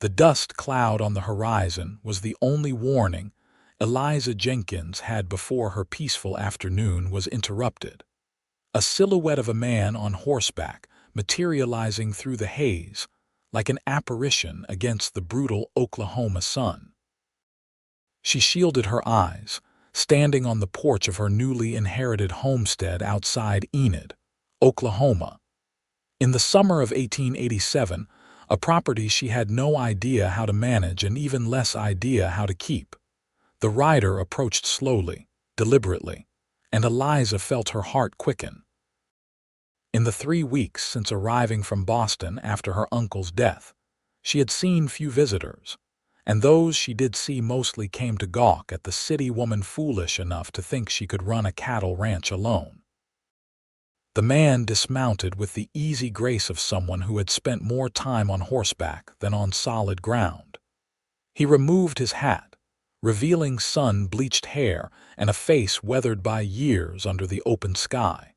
The dust cloud on the horizon was the only warning Eliza Jenkins had before her peaceful afternoon was interrupted. A silhouette of a man on horseback materializing through the haze, like an apparition against the brutal Oklahoma sun. She shielded her eyes, standing on the porch of her newly inherited homestead outside Enid, Oklahoma. In the summer of 1887, a property she had no idea how to manage and even less idea how to keep. The rider approached slowly, deliberately, and Eliza felt her heart quicken. In the 3 weeks since arriving from Boston after her uncle's death, she had seen few visitors, and those she did see mostly came to gawk at the city woman foolish enough to think she could run a cattle ranch alone. The man dismounted with the easy grace of someone who had spent more time on horseback than on solid ground. He removed his hat, revealing sun-bleached hair and a face weathered by years under the open sky.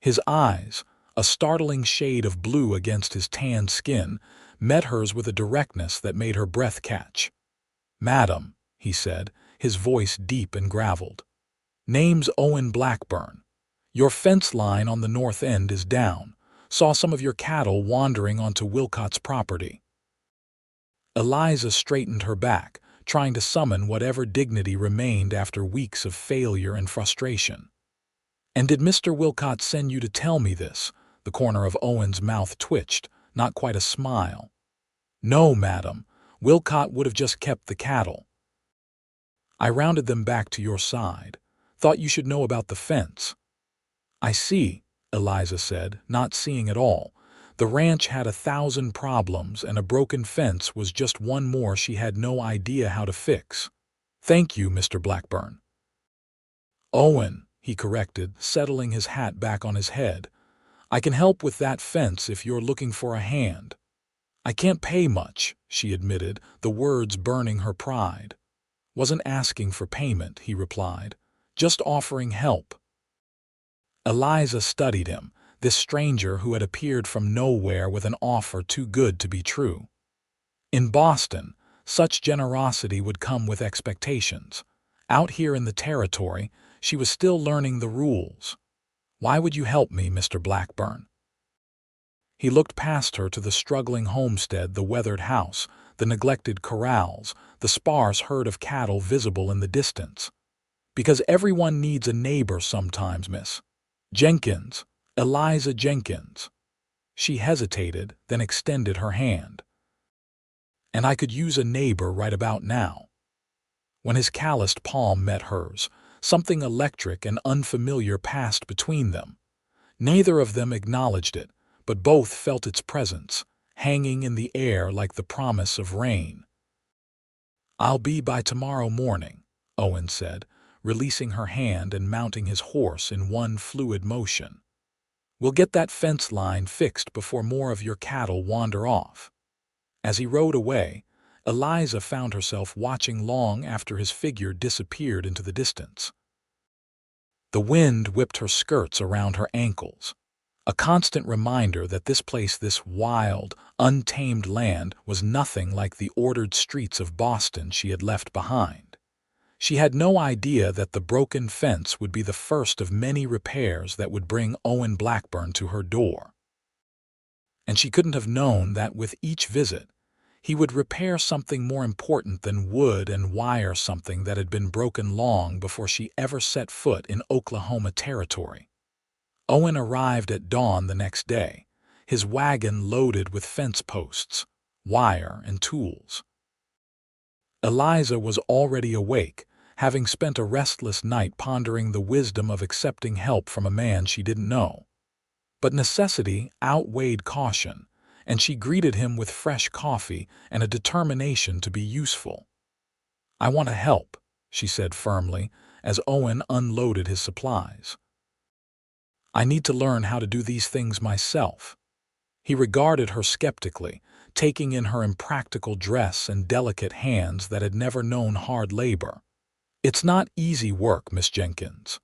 His eyes, a startling shade of blue against his tanned skin, met hers with a directness that made her breath catch. "Madam," he said, his voice deep and graveled. "Name's Owen Blackburn. Your fence line on the north end is down. Saw some of your cattle wandering onto Wilcott's property." Eliza straightened her back, trying to summon whatever dignity remained after weeks of failure and frustration. "And did Mr. Wilcott send you to tell me this?" The corner of Owen's mouth twitched, not quite a smile. "No, madam. Wilcott would have just kept the cattle. I rounded them back to your side. Thought you should know about the fence." "I see," Eliza said, not seeing at all. The ranch had 1,000 problems, and a broken fence was just one more she had no idea how to fix. "Thank you, Mr. Blackburn." "Owen," he corrected, settling his hat back on his head. "I can help with that fence if you're looking for a hand." "I can't pay much," she admitted, the words burning her pride. "Wasn't asking for payment," he replied. "Just offering help." Eliza studied him, this stranger who had appeared from nowhere with an offer too good to be true. In Boston, such generosity would come with expectations. Out here in the territory, she was still learning the rules. "Why would you help me, Mr. Blackburn?" He looked past her to the struggling homestead, the weathered house, the neglected corrals, the sparse herd of cattle visible in the distance. "Because everyone needs a neighbor sometimes, Miss Jenkins, Eliza Jenkins." She hesitated, then extended her hand. "And I could use a neighbor right about now." When his calloused palm met hers, something electric and unfamiliar passed between them. Neither of them acknowledged it, but both felt its presence, hanging in the air like the promise of rain. "I'll be by tomorrow morning," Owen said, releasing her hand and mounting his horse in one fluid motion. "We'll get that fence line fixed before more of your cattle wander off." As he rode away, Eliza found herself watching long after his figure disappeared into the distance. The wind whipped her skirts around her ankles, a constant reminder that this place, this wild, untamed land, was nothing like the ordered streets of Boston she had left behind. She had no idea that the broken fence would be the first of many repairs that would bring Owen Blackburn to her door. And she couldn't have known that with each visit, he would repair something more important than wood and wire, something that had been broken long before she ever set foot in Oklahoma territory. Owen arrived at dawn the next day, his wagon loaded with fence posts, wire, and tools. Eliza was already awake, having spent a restless night pondering the wisdom of accepting help from a man she didn't know. But necessity outweighed caution, and she greeted him with fresh coffee and a determination to be useful. "I want to help," she said firmly, as Owen unloaded his supplies. "I need to learn how to do these things myself." He regarded her skeptically, taking in her impractical dress and delicate hands that had never known hard labor. "It's not easy work, Miss Jenkins."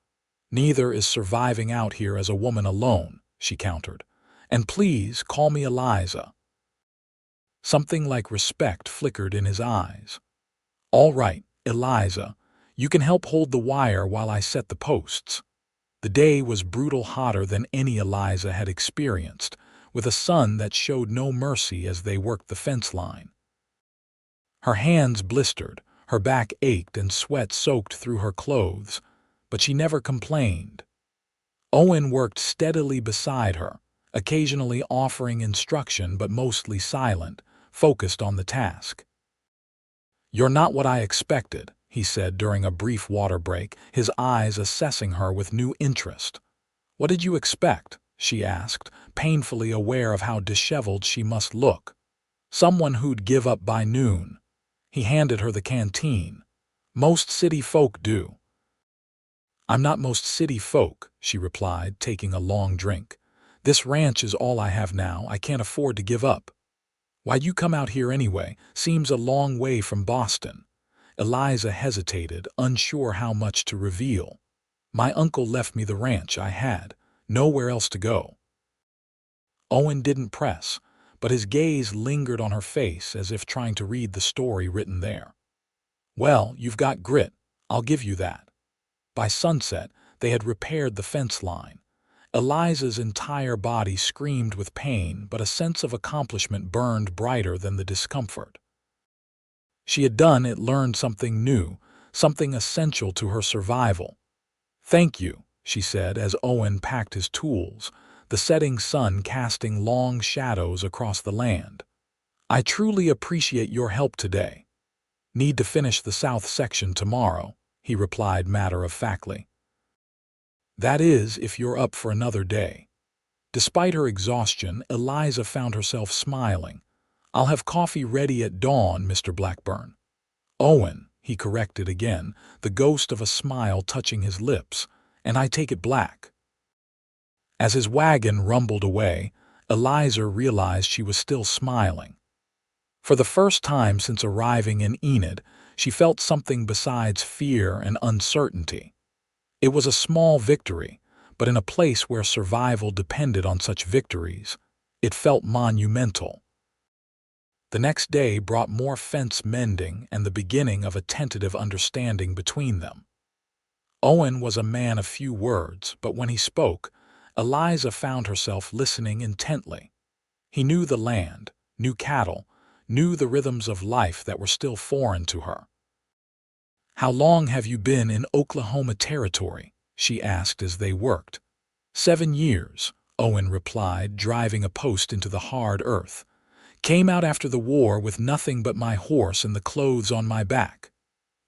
"Neither is surviving out here as a woman alone," she countered. "And please call me Eliza." Something like respect flickered in his eyes. "All right, Eliza, you can help hold the wire while I set the posts." The day was brutal, hotter than any Eliza had experienced, with a sun that showed no mercy as they worked the fence line. Her hands blistered, her back ached, and sweat soaked through her clothes, but she never complained. Owen worked steadily beside her, occasionally offering instruction but mostly silent, focused on the task. "You're not what I expected," he said during a brief water break, his eyes assessing her with new interest. "What did you expect?" she asked, painfully aware of how disheveled she must look. "Someone who'd give up by noon." He handed her the canteen. "Most city folk do." "I'm not most city folk," she replied, taking a long drink. "This ranch is all I have now. I can't afford to give up." "Why'd you come out here anyway? Seems a long way from Boston." Eliza hesitated, unsure how much to reveal. "My uncle left me the ranch I had. Nowhere else to go." Owen didn't press, but his gaze lingered on her face as if trying to read the story written there. "Well, you've got grit. I'll give you that." By sunset, they had repaired the fence line. Eliza's entire body screamed with pain, but a sense of accomplishment burned brighter than the discomfort. She had done it, learned something new, something essential to her survival. "Thank you," she said as Owen packed his tools, the setting sun casting long shadows across the land. "I truly appreciate your help today." "Need to finish the south section tomorrow," he replied matter-of-factly. "That is, if you're up for another day." Despite her exhaustion, Eliza found herself smiling. "I'll have coffee ready at dawn, Mr. Blackburn." "Owen," he corrected again, the ghost of a smile touching his lips, "and I take it black." As his wagon rumbled away, Eliza realized she was still smiling. For the first time since arriving in Enid, she felt something besides fear and uncertainty. It was a small victory, but in a place where survival depended on such victories, it felt monumental. The next day brought more fence mending and the beginning of a tentative understanding between them. Owen was a man of few words, but when he spoke, Eliza found herself listening intently. He knew the land, knew cattle, knew the rhythms of life that were still foreign to her. "How long have you been in Oklahoma Territory?" she asked as they worked. 7 years, Owen replied, driving a post into the hard earth. "Came out after the war with nothing but my horse and the clothes on my back."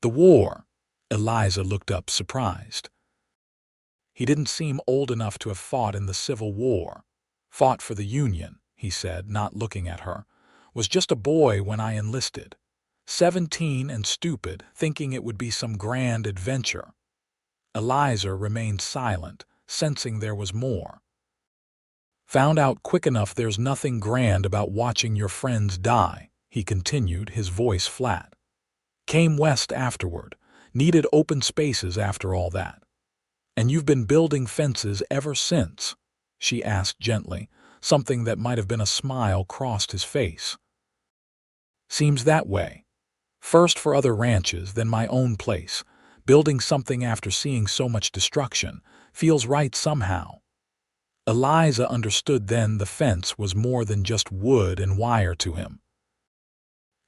"The war?" Eliza looked up, surprised. "He didn't seem old enough to have fought in the Civil War." "Fought for the Union," he said, not looking at her. "Was just a boy when I enlisted. 17 and stupid, thinking it would be some grand adventure." Eliza remained silent, sensing there was more. "Found out quick enough there's nothing grand about watching your friends die," he continued, his voice flat. "Came west afterward, needed open spaces after all that." "And you've been building fences ever since?" she asked gently. Something that might have been a smile crossed his face. "Seems that way. First for other ranches, then my own place. Building something after seeing so much destruction feels right somehow." Eliza understood then the fence was more than just wood and wire to him.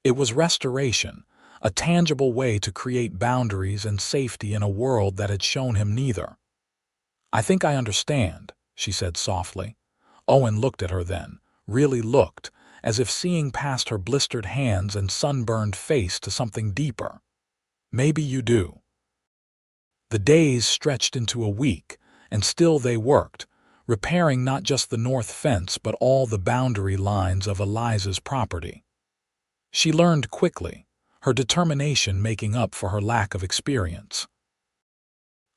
It was restoration, a tangible way to create boundaries and safety in a world that had shown him neither. "I think I understand," she said softly. Owen looked at her then, really looked, as if seeing past her blistered hands and sunburned face to something deeper. "Maybe you do." The days stretched into a week, and still they worked, repairing not just the north fence but all the boundary lines of Eliza's property. She learned quickly, her determination making up for her lack of experience.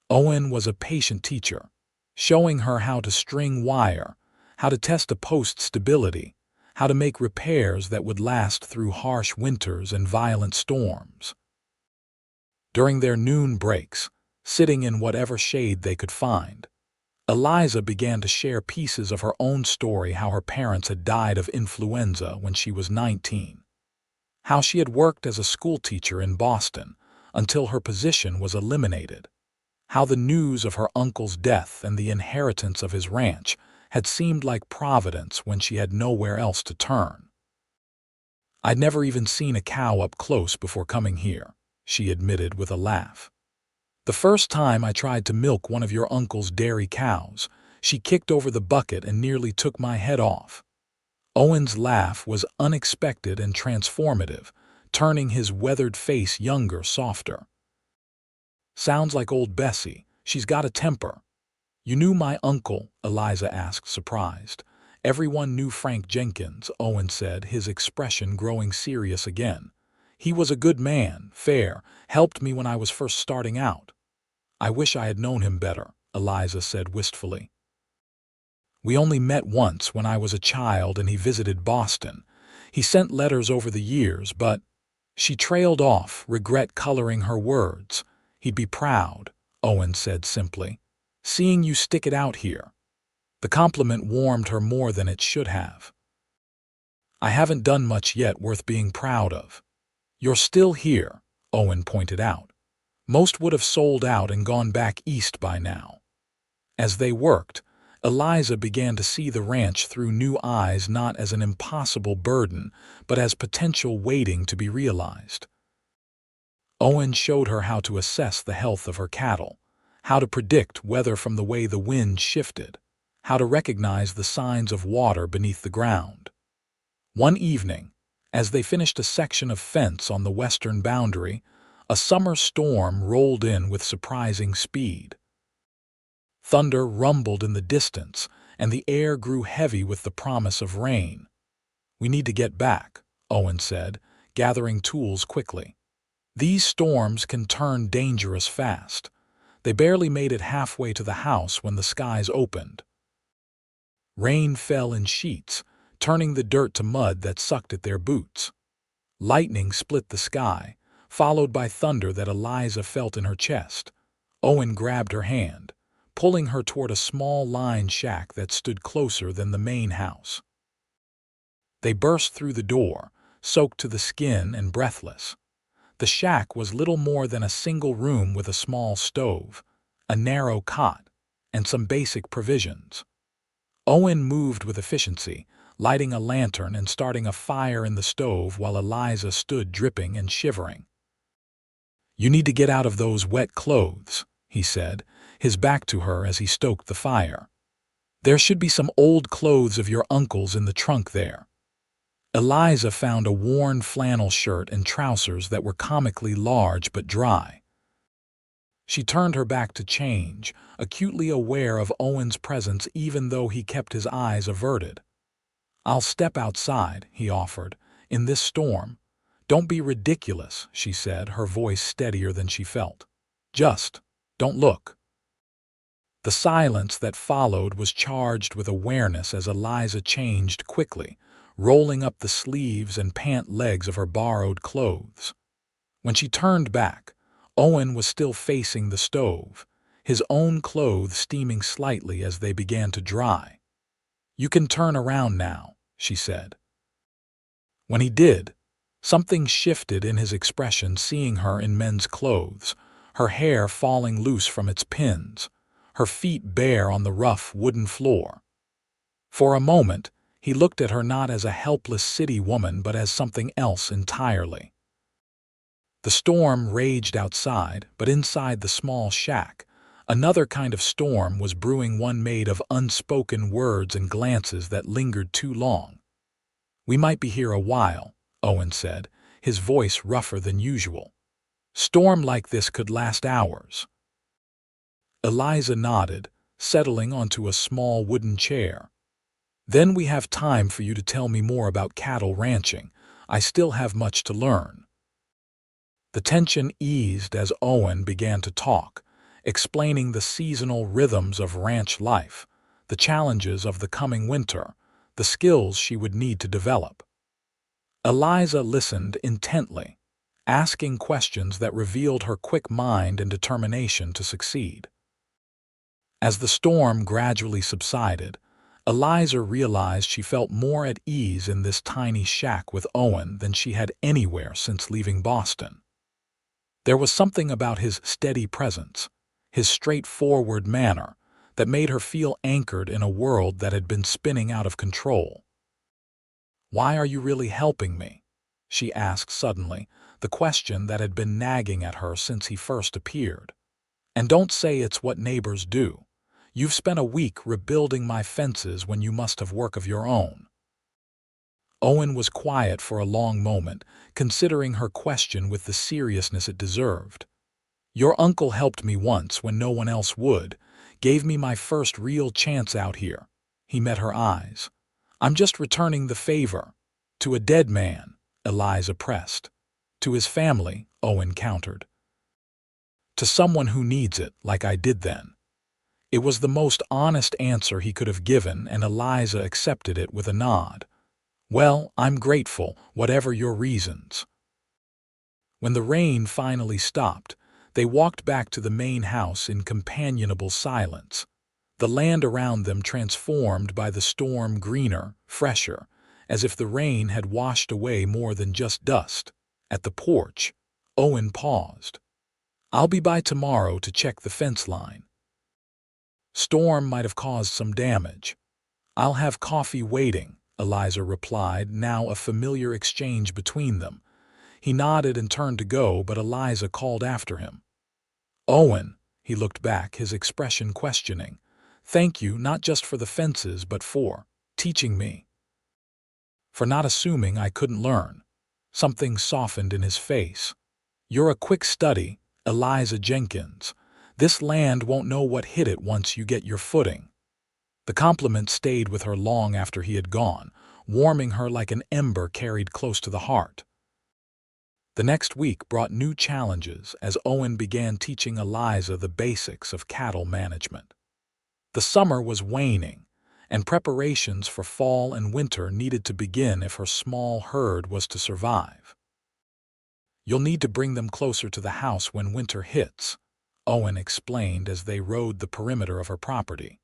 Owen was a patient teacher, showing her how to string wire, how to test a post's stability, how to make repairs that would last through harsh winters and violent storms. During their noon breaks, sitting in whatever shade they could find, Eliza began to share pieces of her own story, how her parents had died of influenza when she was 19, how she had worked as a schoolteacher in Boston until her position was eliminated, how the news of her uncle's death and the inheritance of his ranch had seemed like providence when she had nowhere else to turn. "I'd never even seen a cow up close before coming here," she admitted with a laugh. "The first time I tried to milk one of your uncle's dairy cows, she kicked over the bucket and nearly took my head off." Owen's laugh was unexpected and transformative, turning his weathered face younger, softer. "Sounds like old Bessie. She's got a temper." "You knew my uncle?" Eliza asked, surprised. "Everyone knew Frank Jenkins," Owen said, his expression growing serious again. "He was a good man, fair, helped me when I was first starting out." "I wish I had known him better," Eliza said wistfully. "We only met once when I was a child and he visited Boston. He sent letters over the years, but—" She trailed off, regret coloring her words. "He'd be proud," Owen said simply. "Seeing you stick it out here." The compliment warmed her more than it should have. "I haven't done much yet worth being proud of." "You're still here," Owen pointed out. "Most would have sold out and gone back east by now." As they worked, Eliza began to see the ranch through new eyes, not as an impossible burden, but as potential waiting to be realized. Owen showed her how to assess the health of her cattle, how to predict weather from the way the wind shifted, how to recognize the signs of water beneath the ground. One evening, as they finished a section of fence on the western boundary, a summer storm rolled in with surprising speed. Thunder rumbled in the distance, and the air grew heavy with the promise of rain. "We need to get back," Owen said, gathering tools quickly. "These storms can turn dangerous fast." They barely made it halfway to the house when the skies opened. Rain fell in sheets, turning the dirt to mud that sucked at their boots. Lightning split the sky, followed by thunder that Eliza felt in her chest. Owen grabbed her hand, pulling her toward a small line shack that stood closer than the main house. They burst through the door, soaked to the skin and breathless. The shack was little more than a single room with a small stove, a narrow cot, and some basic provisions. Owen moved with efficiency, lighting a lantern and starting a fire in the stove while Eliza stood dripping and shivering. "You need to get out of those wet clothes," he said, his back to her as he stoked the fire. "There should be some old clothes of your uncle's in the trunk there." Eliza found a worn flannel shirt and trousers that were comically large but dry. She turned her back to change, acutely aware of Owen's presence even though he kept his eyes averted. "I'll step outside," he offered, "in this storm." "Don't be ridiculous," she said, her voice steadier than she felt. "Just don't look." The silence that followed was charged with awareness as Eliza changed quickly, rolling up the sleeves and pant legs of her borrowed clothes. When she turned back, Owen was still facing the stove, his own clothes steaming slightly as they began to dry. "You can turn around now," she said. When he did, something shifted in his expression, seeing her in men's clothes, her hair falling loose from its pins, her feet bare on the rough wooden floor. For a moment, he looked at her not as a helpless city woman but as something else entirely. The storm raged outside, but inside the small shack, another kind of storm was brewing, one made of unspoken words and glances that lingered too long. "We might be here a while," Owen said, his voice rougher than usual. "Storm like this could last hours." Eliza nodded, settling onto a small wooden chair. "Then we have time for you to tell me more about cattle ranching. I still have much to learn." The tension eased as Owen began to talk, explaining the seasonal rhythms of ranch life, the challenges of the coming winter, the skills she would need to develop. Eliza listened intently, asking questions that revealed her quick mind and determination to succeed. As the storm gradually subsided, Eliza realized she felt more at ease in this tiny shack with Owen than she had anywhere since leaving Boston. There was something about his steady presence, his straightforward manner, that made her feel anchored in a world that had been spinning out of control. "Why are you really helping me?" she asked suddenly, the question that had been nagging at her since he first appeared. "And don't say it's what neighbors do. You've spent a week rebuilding my fences when you must have work of your own." Owen was quiet for a long moment, considering her question with the seriousness it deserved. "Your uncle helped me once when no one else would, gave me my first real chance out here." He met her eyes. "I'm just returning the favor." "To a dead man," Eliza pressed. "To his family," Owen countered. "To someone who needs it, like I did then." It was the most honest answer he could have given, and Eliza accepted it with a nod. "Well, I'm grateful, whatever your reasons." When the rain finally stopped, they walked back to the main house in companionable silence, the land around them transformed by the storm greener, fresher, as if the rain had washed away more than just dust. At the porch, Owen paused. "I'll be by tomorrow to check the fence line. Storm might have caused some damage." "I'll have coffee waiting," Eliza replied, now a familiar exchange between them. He nodded and turned to go, but Eliza called after him. "Owen," he looked back, his expression questioning. "Thank you, not just for the fences, but for teaching me. For not assuming I couldn't learn." Something softened in his face. "You're a quick study, Eliza Jenkins. This land won't know what hit it once you get your footing." The compliment stayed with her long after he had gone, warming her like an ember carried close to the heart. The next week brought new challenges as Owen began teaching Eliza the basics of cattle management. The summer was waning, and preparations for fall and winter needed to begin if her small herd was to survive. "You'll need to bring them closer to the house when winter hits," Owen explained as they rode the perimeter of her property.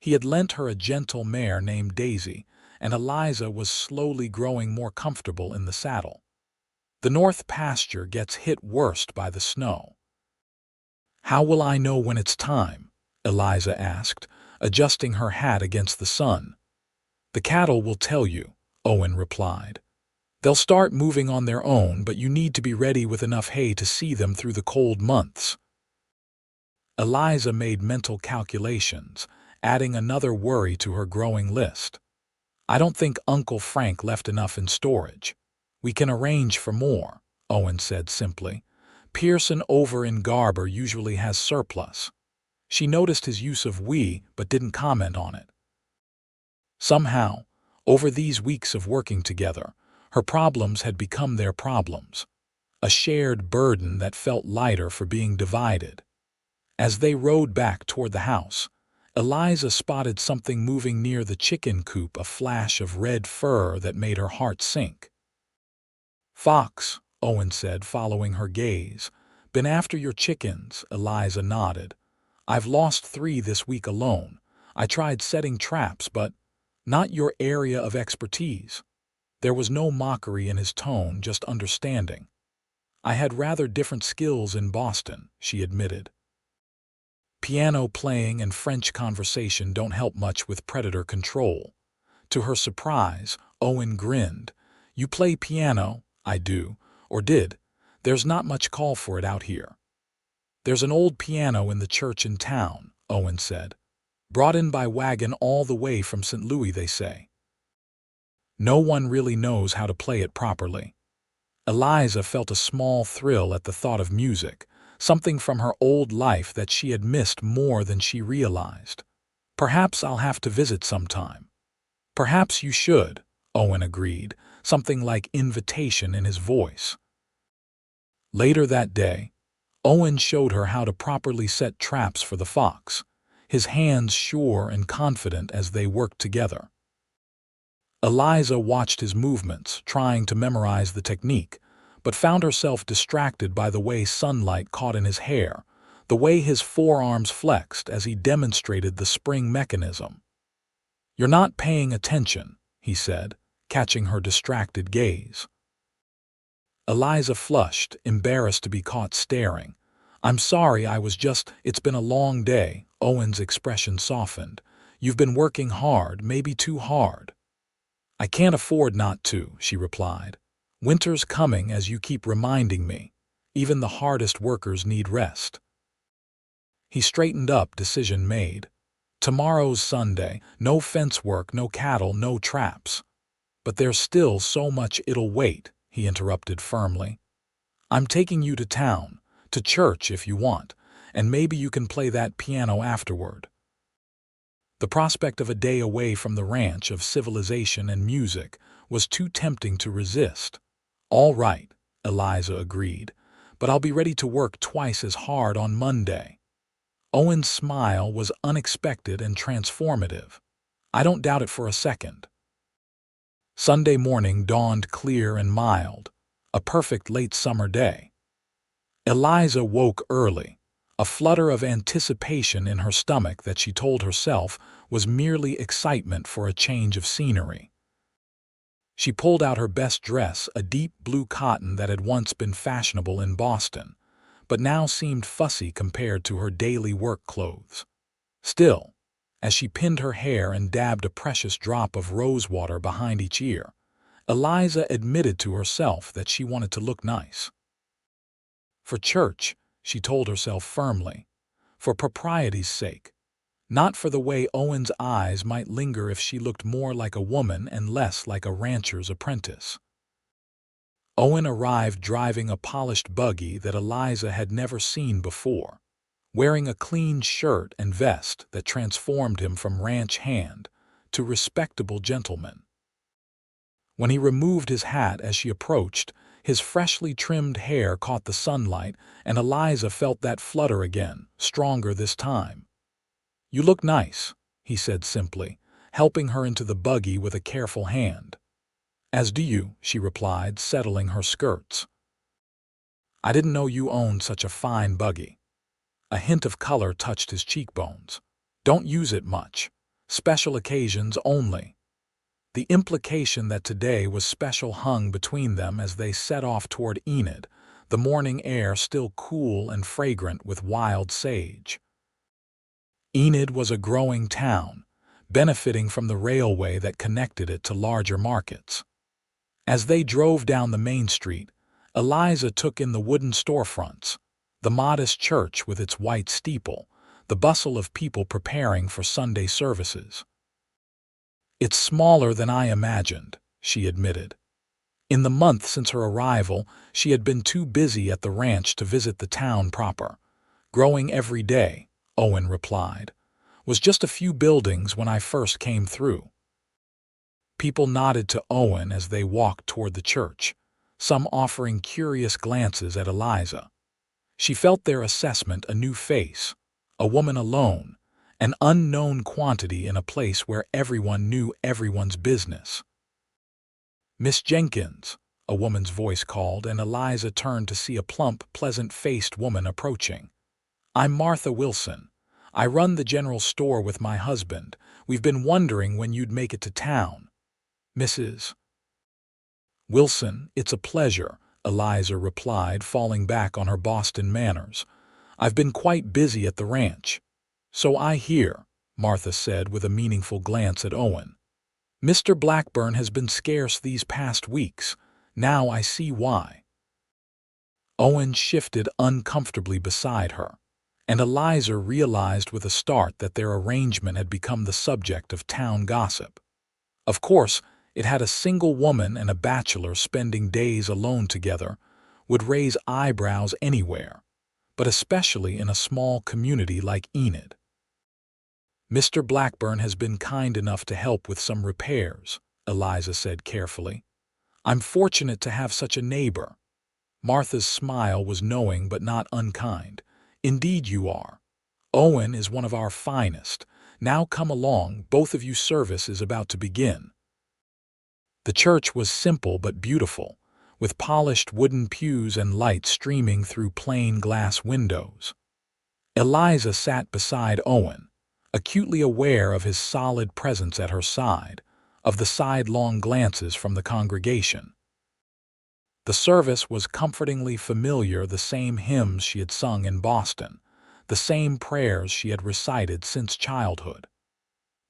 He had lent her a gentle mare named Daisy, and Eliza was slowly growing more comfortable in the saddle. "The north pasture gets hit worst by the snow." "How will I know when it's time?" Eliza asked, adjusting her hat against the sun. "The cattle will tell you," Owen replied. "They'll start moving on their own, but you need to be ready with enough hay to see them through the cold months." Eliza made mental calculations, adding another worry to her growing list. "I don't think Uncle Frank left enough in storage." "We can arrange for more," Owen said simply. "Pearson over in Garber usually has surplus." She noticed his use of "we," but didn't comment on it. Somehow, over these weeks of working together, her problems had become their problems, a shared burden that felt lighter for being divided. As they rode back toward the house, Eliza spotted something moving near the chicken coop, a flash of red fur that made her heart sink. "Fox," Owen said, following her gaze. "Been after your chickens," Eliza nodded. "I've lost 3 this week alone. I tried setting traps, but not your area of expertise." There was no mockery in his tone, just understanding. "I had rather different skills in Boston," she admitted. "Piano playing and French conversation don't help much with predator control." To her surprise, Owen grinned. "You play piano?" "I do, or did. There's not much call for it out here." "There's an old piano in the church in town," Owen said. "Brought in by wagon all the way from St. Louis, they say. No one really knows how to play it properly." Eliza felt a small thrill at the thought of music, something from her old life that she had missed more than she realized. "Perhaps I'll have to visit sometime." "Perhaps you should," Owen agreed, something like invitation in his voice. Later that day, Owen showed her how to properly set traps for the fox, his hands sure and confident as they worked together. Eliza watched his movements, trying to memorize the technique, but found herself distracted by the way sunlight caught in his hair, the way his forearms flexed as he demonstrated the spring mechanism. "You're not paying attention," he said, catching her distracted gaze. Eliza flushed, embarrassed to be caught staring. "I'm sorry, it's been a long day." Owen's expression softened. "You've been working hard, maybe too hard." "I can't afford not to," she replied. "Winter's coming, as you keep reminding me. Even the hardest workers need rest." He straightened up, decision made. "Tomorrow's Sunday, no fence work, no cattle, no traps." "But there's still so much." "It'll wait," he interrupted firmly. "I'm taking you to town, to church if you want, and maybe you can play that piano afterward." The prospect of a day away from the ranch, of civilization and music, was too tempting to resist. "All right," Eliza agreed, "but I'll be ready to work twice as hard on Monday." Owen's smile was unexpected and transformative. "I don't doubt it for a second." Sunday morning dawned clear and mild, a perfect late summer day. Eliza woke early, a flutter of anticipation in her stomach that she told herself was merely excitement for a change of scenery. She pulled out her best dress, a deep blue cotton that had once been fashionable in Boston, but now seemed fussy compared to her daily work clothes. Still, as she pinned her hair and dabbed a precious drop of rose water behind each ear, Eliza admitted to herself that she wanted to look nice. For church, she told herself firmly, for propriety's sake, not for the way Owen's eyes might linger if she looked more like a woman and less like a rancher's apprentice. Owen arrived driving a polished buggy that Eliza had never seen before, wearing a clean shirt and vest that transformed him from ranch hand to respectable gentleman. When he removed his hat as she approached, his freshly trimmed hair caught the sunlight, and Eliza felt that flutter again, stronger this time. "You look nice," he said simply, helping her into the buggy with a careful hand. "As do you," she replied, settling her skirts. "I didn't know you owned such a fine buggy." A hint of color touched his cheekbones. "Don't use it much. Special occasions only." The implication that today was special hung between them as they set off toward Enid, the morning air still cool and fragrant with wild sage. Enid was a growing town, benefiting from the railway that connected it to larger markets. As they drove down the main street, Eliza took in the wooden storefronts, the modest church with its white steeple, the bustle of people preparing for Sunday services. "It's smaller than I imagined," she admitted. In the month since her arrival, she had been too busy at the ranch to visit the town proper. "Growing every day," Owen replied. "Was just a few buildings when I first came through." People nodded to Owen as they walked toward the church, some offering curious glances at Eliza. She felt their assessment a new face, a woman alone, an unknown quantity in a place where everyone knew everyone's business. "Miss Jenkins," a woman's voice called, and Eliza turned to see a plump, pleasant-faced woman approaching. "I'm Martha Wilson. I run the general store with my husband. We've been wondering when you'd make it to town." "Mrs. Wilson, it's a pleasure," Eliza replied, falling back on her Boston manners. "I've been quite busy at the ranch." "So I hear," Martha said with a meaningful glance at Owen. "Mr. Blackburn has been scarce these past weeks. Now I see why." Owen shifted uncomfortably beside her, and Eliza realized with a start that their arrangement had become the subject of town gossip. Of course, it had a single woman and a bachelor spending days alone together would raise eyebrows anywhere, but especially in a small community like Enid. "Mr. Blackburn has been kind enough to help with some repairs," Eliza said carefully. "I'm fortunate to have such a neighbor." Martha's smile was knowing but not unkind. "Indeed you are. Owen is one of our finest. Now come along, both of you, service is about to begin." The church was simple but beautiful, with polished wooden pews and light streaming through plain glass windows. Eliza sat beside Owen, acutely aware of his solid presence at her side, of the sidelong glances from the congregation. The service was comfortingly familiar, the same hymns she had sung in Boston, the same prayers she had recited since childhood.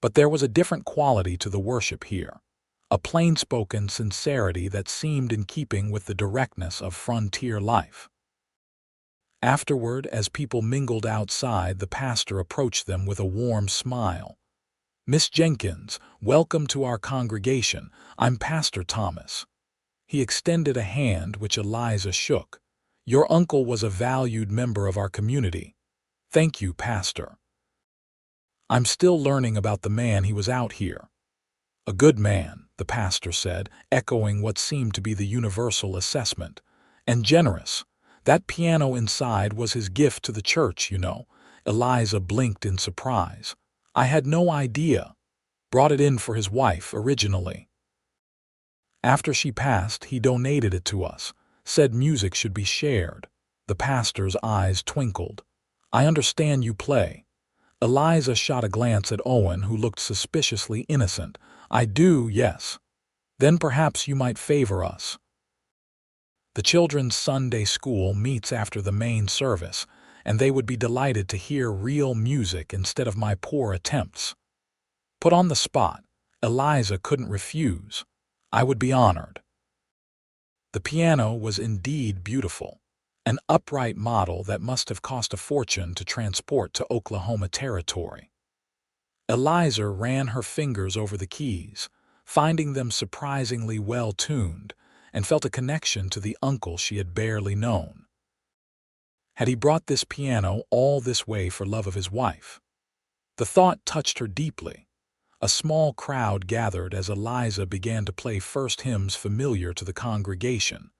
But there was a different quality to the worship here, a plain-spoken sincerity that seemed in keeping with the directness of frontier life. Afterward, as people mingled outside, the pastor approached them with a warm smile. "Miss Jenkins, welcome to our congregation. I'm Pastor Thomas." He extended a hand which Eliza shook. "Your uncle was a valued member of our community." "Thank you, Pastor. I'm still learning about the man he was out here." "A good man," the pastor said, echoing what seemed to be the universal assessment. "And generous. That piano inside was his gift to the church, you know." Eliza blinked in surprise. "I had no idea. Brought it in for his wife originally. After she passed, he donated it to us. Said music should be shared." The pastor's eyes twinkled. "I understand you play." Eliza shot a glance at Owen, who looked suspiciously innocent. "I do, yes." "Then perhaps you might favor us." "The children's Sunday school meets after the main service, and they would be delighted to hear real music instead of my poor attempts." Put on the spot, Eliza couldn't refuse. "I would be honored." The piano was indeed beautiful, an upright model that must have cost a fortune to transport to Oklahoma Territory. Eliza ran her fingers over the keys, finding them surprisingly well tuned, and felt a connection to the uncle she had barely known. Had he brought this piano all this way for love of his wife? The thought touched her deeply. A small crowd gathered as Eliza began to play first hymns familiar to the congregation.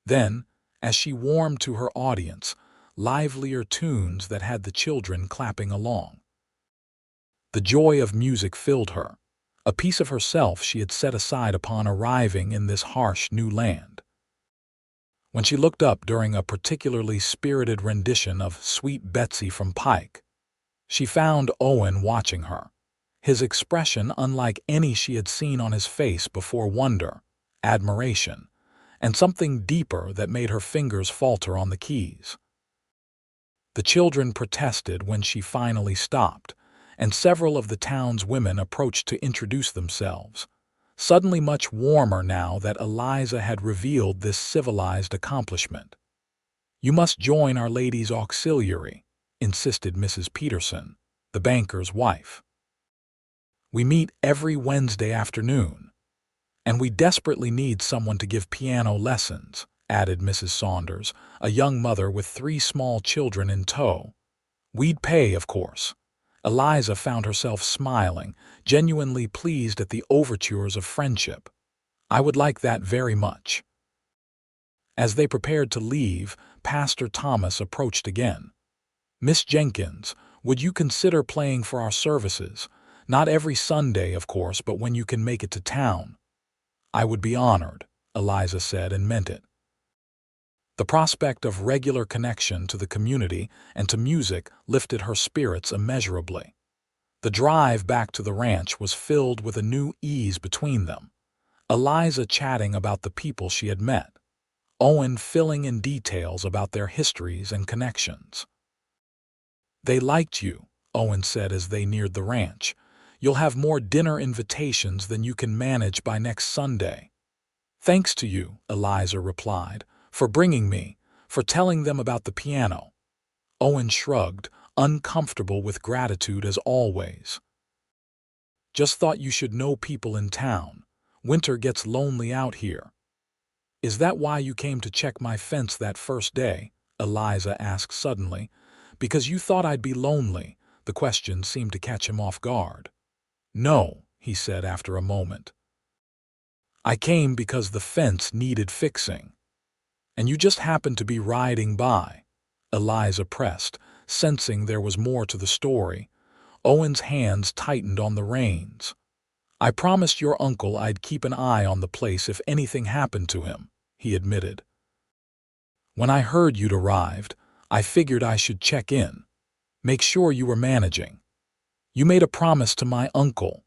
Then, as she warmed to her audience, livelier tunes that had the children clapping along. The joy of music filled her, a piece of herself she had set aside upon arriving in this harsh new land. When she looked up during a particularly spirited rendition of Sweet Betsy from Pike, she found Owen watching her, his expression unlike any she had seen on his face before: wonder, admiration, and something deeper that made her fingers falter on the keys. The children protested when she finally stopped, and several of the town's women approached to introduce themselves, suddenly much warmer now that Eliza had revealed this civilized accomplishment. "You must join Our Lady's Auxiliary," insisted Mrs. Peterson, the banker's wife. "We meet every Wednesday afternoon. And we desperately need someone to give piano lessons," added Mrs. Saunders, a young mother with 3 small children in tow. "We'd pay, of course." Eliza found herself smiling, genuinely pleased at the overtures of friendship. "I would like that very much." As they prepared to leave, Pastor Thomas approached again. "Miss Jenkins, would you consider playing for our services? Not every Sunday, of course, but when you can make it to town." "I would be honored," Eliza said, and meant it. The prospect of regular connection to the community and to music lifted her spirits immeasurably. The drive back to the ranch was filled with a new ease between them, Eliza chatting about the people she had met, Owen filling in details about their histories and connections. "They liked you," Owen said as they neared the ranch. "You'll have more dinner invitations than you can manage by next Sunday." "Thanks to you," Eliza replied, "for bringing me, for telling them about the piano." Owen shrugged, uncomfortable with gratitude as always. "Just thought you should know people in town. Winter gets lonely out here." "Is that why you came to check my fence that first day?" Eliza asked suddenly. "Because you thought I'd be lonely?" The question seemed to catch him off guard. "No," he said after a moment. "I came because the fence needed fixing." "And you just happened to be riding by," Eliza pressed, sensing there was more to the story. Owen's hands tightened on the reins. "I promised your uncle I'd keep an eye on the place if anything happened to him," he admitted. "When I heard you'd arrived, I figured I should check in." Make sure you were managing. You made a promise to my uncle.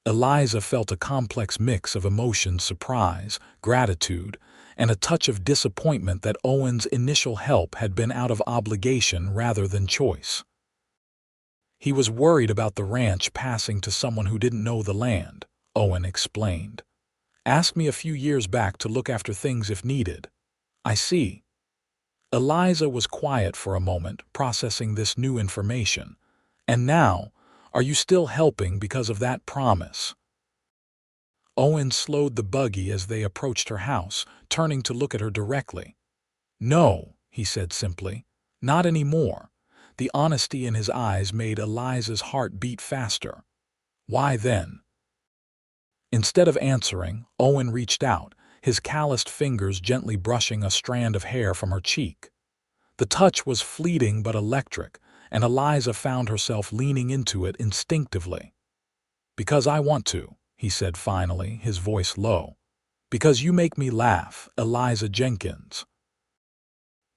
Eliza felt a complex mix of emotions: surprise, gratitude, and a touch of disappointment that Owen's initial help had been out of obligation rather than choice. He was worried about the ranch passing to someone who didn't know the land, Owen explained. Asked me a few years back to look after things if needed. I see. Eliza was quiet for a moment, processing this new information. And now, are you still helping because of that promise? Owen slowed the buggy as they approached her house, turning to look at her directly. No, he said simply. Not anymore. The honesty in his eyes made Eliza's heart beat faster. Why then? Instead of answering, Owen reached out, his calloused fingers gently brushing a strand of hair from her cheek. The touch was fleeting but electric, and Eliza found herself leaning into it instinctively. Because I want to, he said finally, his voice low. Because you make me laugh, Eliza Jenkins.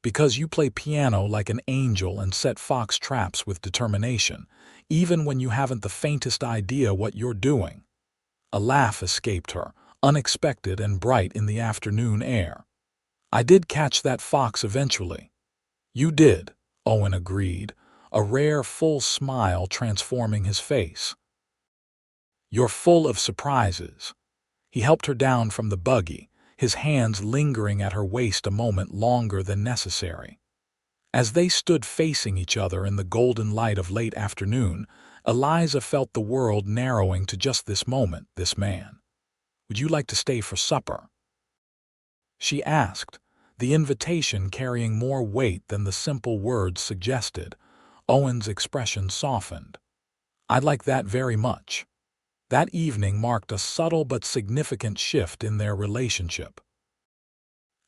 Because you play piano like an angel and set fox traps with determination, even when you haven't the faintest idea what you're doing. A laugh escaped her, unexpected and bright in the afternoon air. I did catch that fox eventually. You did, Owen agreed, a rare full smile transforming his face. You're full of surprises. He helped her down from the buggy, his hands lingering at her waist a moment longer than necessary. As they stood facing each other in the golden light of late afternoon, Eliza felt the world narrowing to just this moment, this man. Would you like to stay for supper? She asked, the invitation carrying more weight than the simple words suggested. Owen's expression softened. I'd like that very much. That evening marked a subtle but significant shift in their relationship.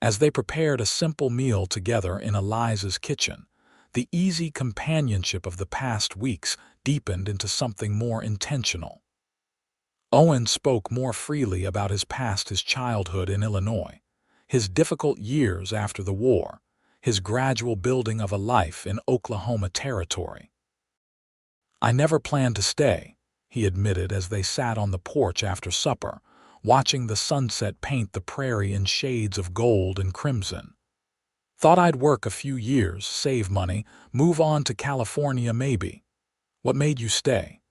As they prepared a simple meal together in Eliza's kitchen, the easy companionship of the past weeks deepened into something more intentional. Owen spoke more freely about his past, his childhood in Illinois, his difficult years after the war, his gradual building of a life in Oklahoma Territory. I never planned to stay, he admitted as they sat on the porch after supper, watching the sunset paint the prairie in shades of gold and crimson. Thought I'd work a few years, save money, move on to California maybe. What made you stay?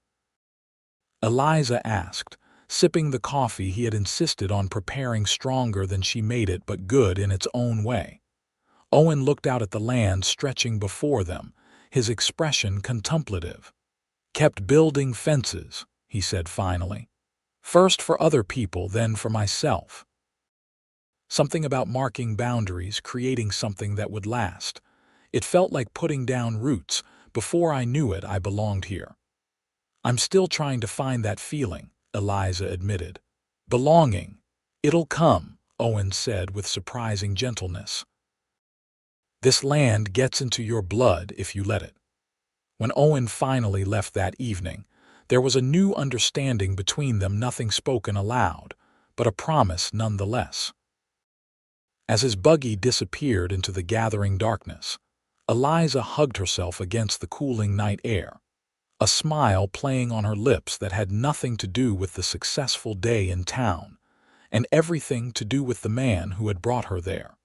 Eliza asked, sipping the coffee he had insisted on preparing, stronger than she made it but good in its own way. Owen looked out at the land stretching before them, his expression contemplative. Kept building fences, he said finally. First for other people, then for myself. Something about marking boundaries, creating something that would last. It felt like putting down roots. Before I knew it, I belonged here. I'm still trying to find that feeling, Eliza admitted. Belonging. It'll come, Owen said with surprising gentleness. This land gets into your blood if you let it. When Owen finally left that evening, there was a new understanding between them, nothing spoken aloud, but a promise nonetheless. As his buggy disappeared into the gathering darkness, Eliza hugged herself against the cooling night air, a smile playing on her lips that had nothing to do with the successful day in town, and everything to do with the man who had brought her there.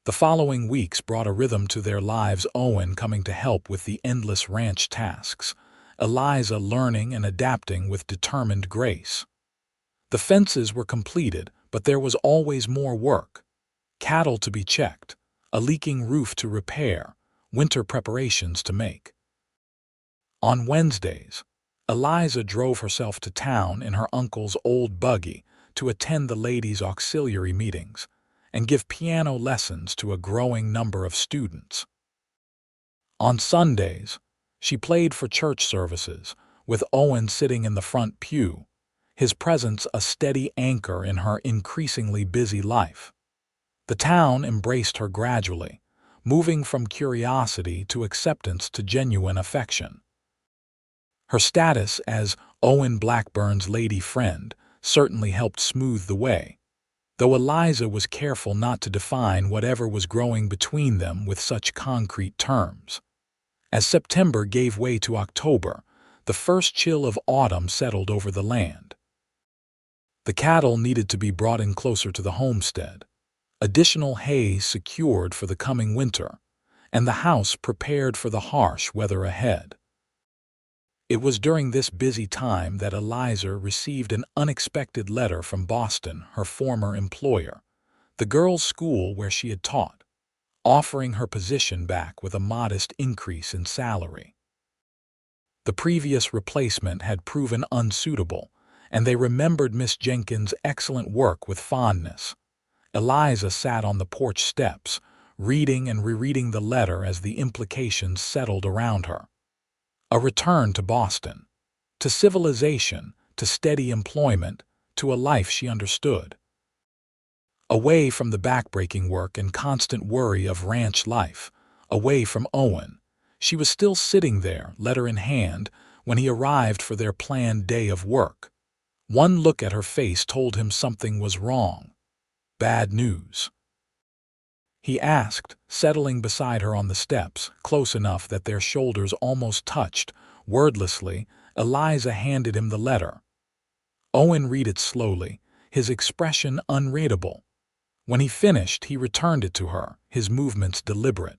The following weeks brought a rhythm to their lives, Owen coming to help with the endless ranch tasks, Eliza learning and adapting with determined grace. The fences were completed, but there was always more work. Cattle to be checked, a leaking roof to repair, winter preparations to make. On Wednesdays, Eliza drove herself to town in her uncle's old buggy to attend the ladies' auxiliary meetings and give piano lessons to a growing number of students. On Sundays, she played for church services, with Owen sitting in the front pew, his presence a steady anchor in her increasingly busy life. The town embraced her gradually, moving from curiosity to acceptance to genuine affection. Her status as Owen Blackburn's lady friend certainly helped smooth the way, though Eliza was careful not to define whatever was growing between them with such concrete terms. As September gave way to October, the first chill of autumn settled over the land. The cattle needed to be brought in closer to the homestead, additional hay secured for the coming winter, and the house prepared for the harsh weather ahead. It was during this busy time that Eliza received an unexpected letter from Boston, her former employer, the girls' school where she had taught, offering her position back with a modest increase in salary. The previous replacement had proven unsuitable, and they remembered Miss Jenkins' excellent work with fondness. Eliza sat on the porch steps, reading and rereading the letter as the implications settled around her. A return to Boston, to civilization, to steady employment, to a life she understood. Away from the backbreaking work and constant worry of ranch life, away from Owen. She was still sitting there, letter in hand, when he arrived for their planned day of work. One look at her face told him something was wrong. Bad news. He asked, settling beside her on the steps, close enough that their shoulders almost touched. Wordlessly, Eliza handed him the letter. Owen read it slowly, his expression unreadable. When he finished, he returned it to her, his movements deliberate.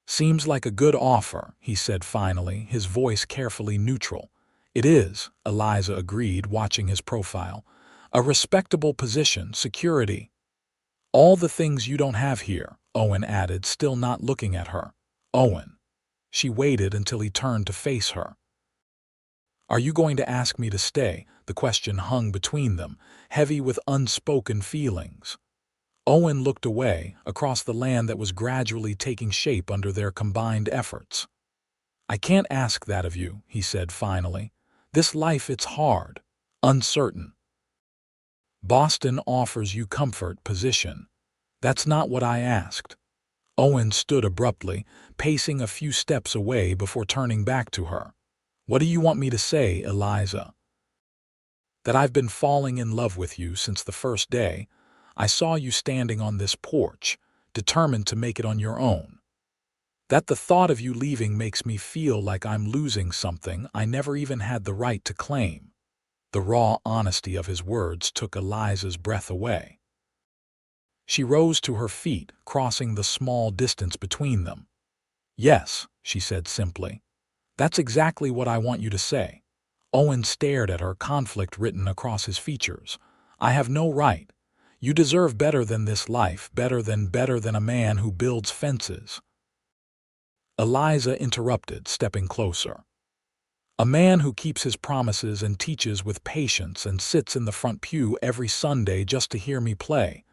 "Seems like a good offer," he said finally, his voice carefully neutral. "It is," Eliza agreed, watching his profile. "A respectable position, security." "All the things you don't have here," Owen added, still not looking at her. "Owen." She waited until he turned to face her. "Are you going to ask me to stay?" The question hung between them, heavy with unspoken feelings. Owen looked away, across the land that was gradually taking shape under their combined efforts. "I can't ask that of you," he said finally. "This life, it's hard, uncertain. Boston offers you comfort, position. That's not what I asked." Owen stood abruptly, pacing a few steps away before turning back to her. "What do you want me to say, Eliza?" "That I've been falling in love with you since the first day I saw you standing on this porch, determined to make it on your own. That the thought of you leaving makes me feel like I'm losing something I never even had the right to claim." The raw honesty of his words took Eliza's breath away. She rose to her feet, crossing the small distance between them. "Yes," she said simply. "That's exactly what I want you to say." Owen stared at her, conflict written across his features. "I have no right. You deserve better than this life, better than a man who builds fences." Eliza interrupted, stepping closer. "A man who keeps his promises and teaches with patience and sits in the front pew every Sunday just to hear me play."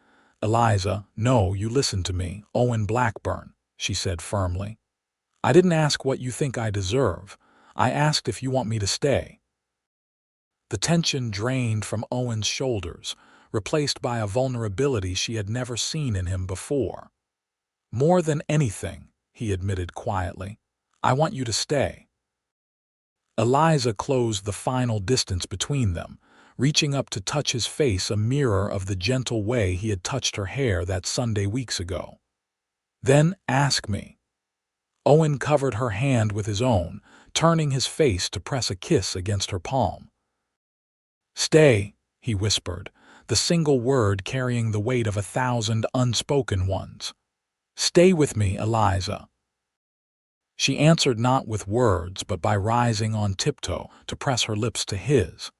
"Eliza, no, you listen to me, Owen Blackburn," she said firmly. "I didn't ask what you think I deserve. I asked if you want me to stay." The tension drained from Owen's shoulders, replaced by a vulnerability she had never seen in him before. "More than anything," he admitted quietly, "I want you to stay." Eliza closed the final distance between them, reaching up to touch his face, a mirror of the gentle way he had touched her hair that Sunday weeks ago. "Then ask me." Owen covered her hand with his own, turning his face to press a kiss against her palm. "Stay," he whispered, the single word carrying the weight of 1,000 unspoken ones. "Stay with me, Eliza." She answered not with words but by rising on tiptoe to press her lips to his.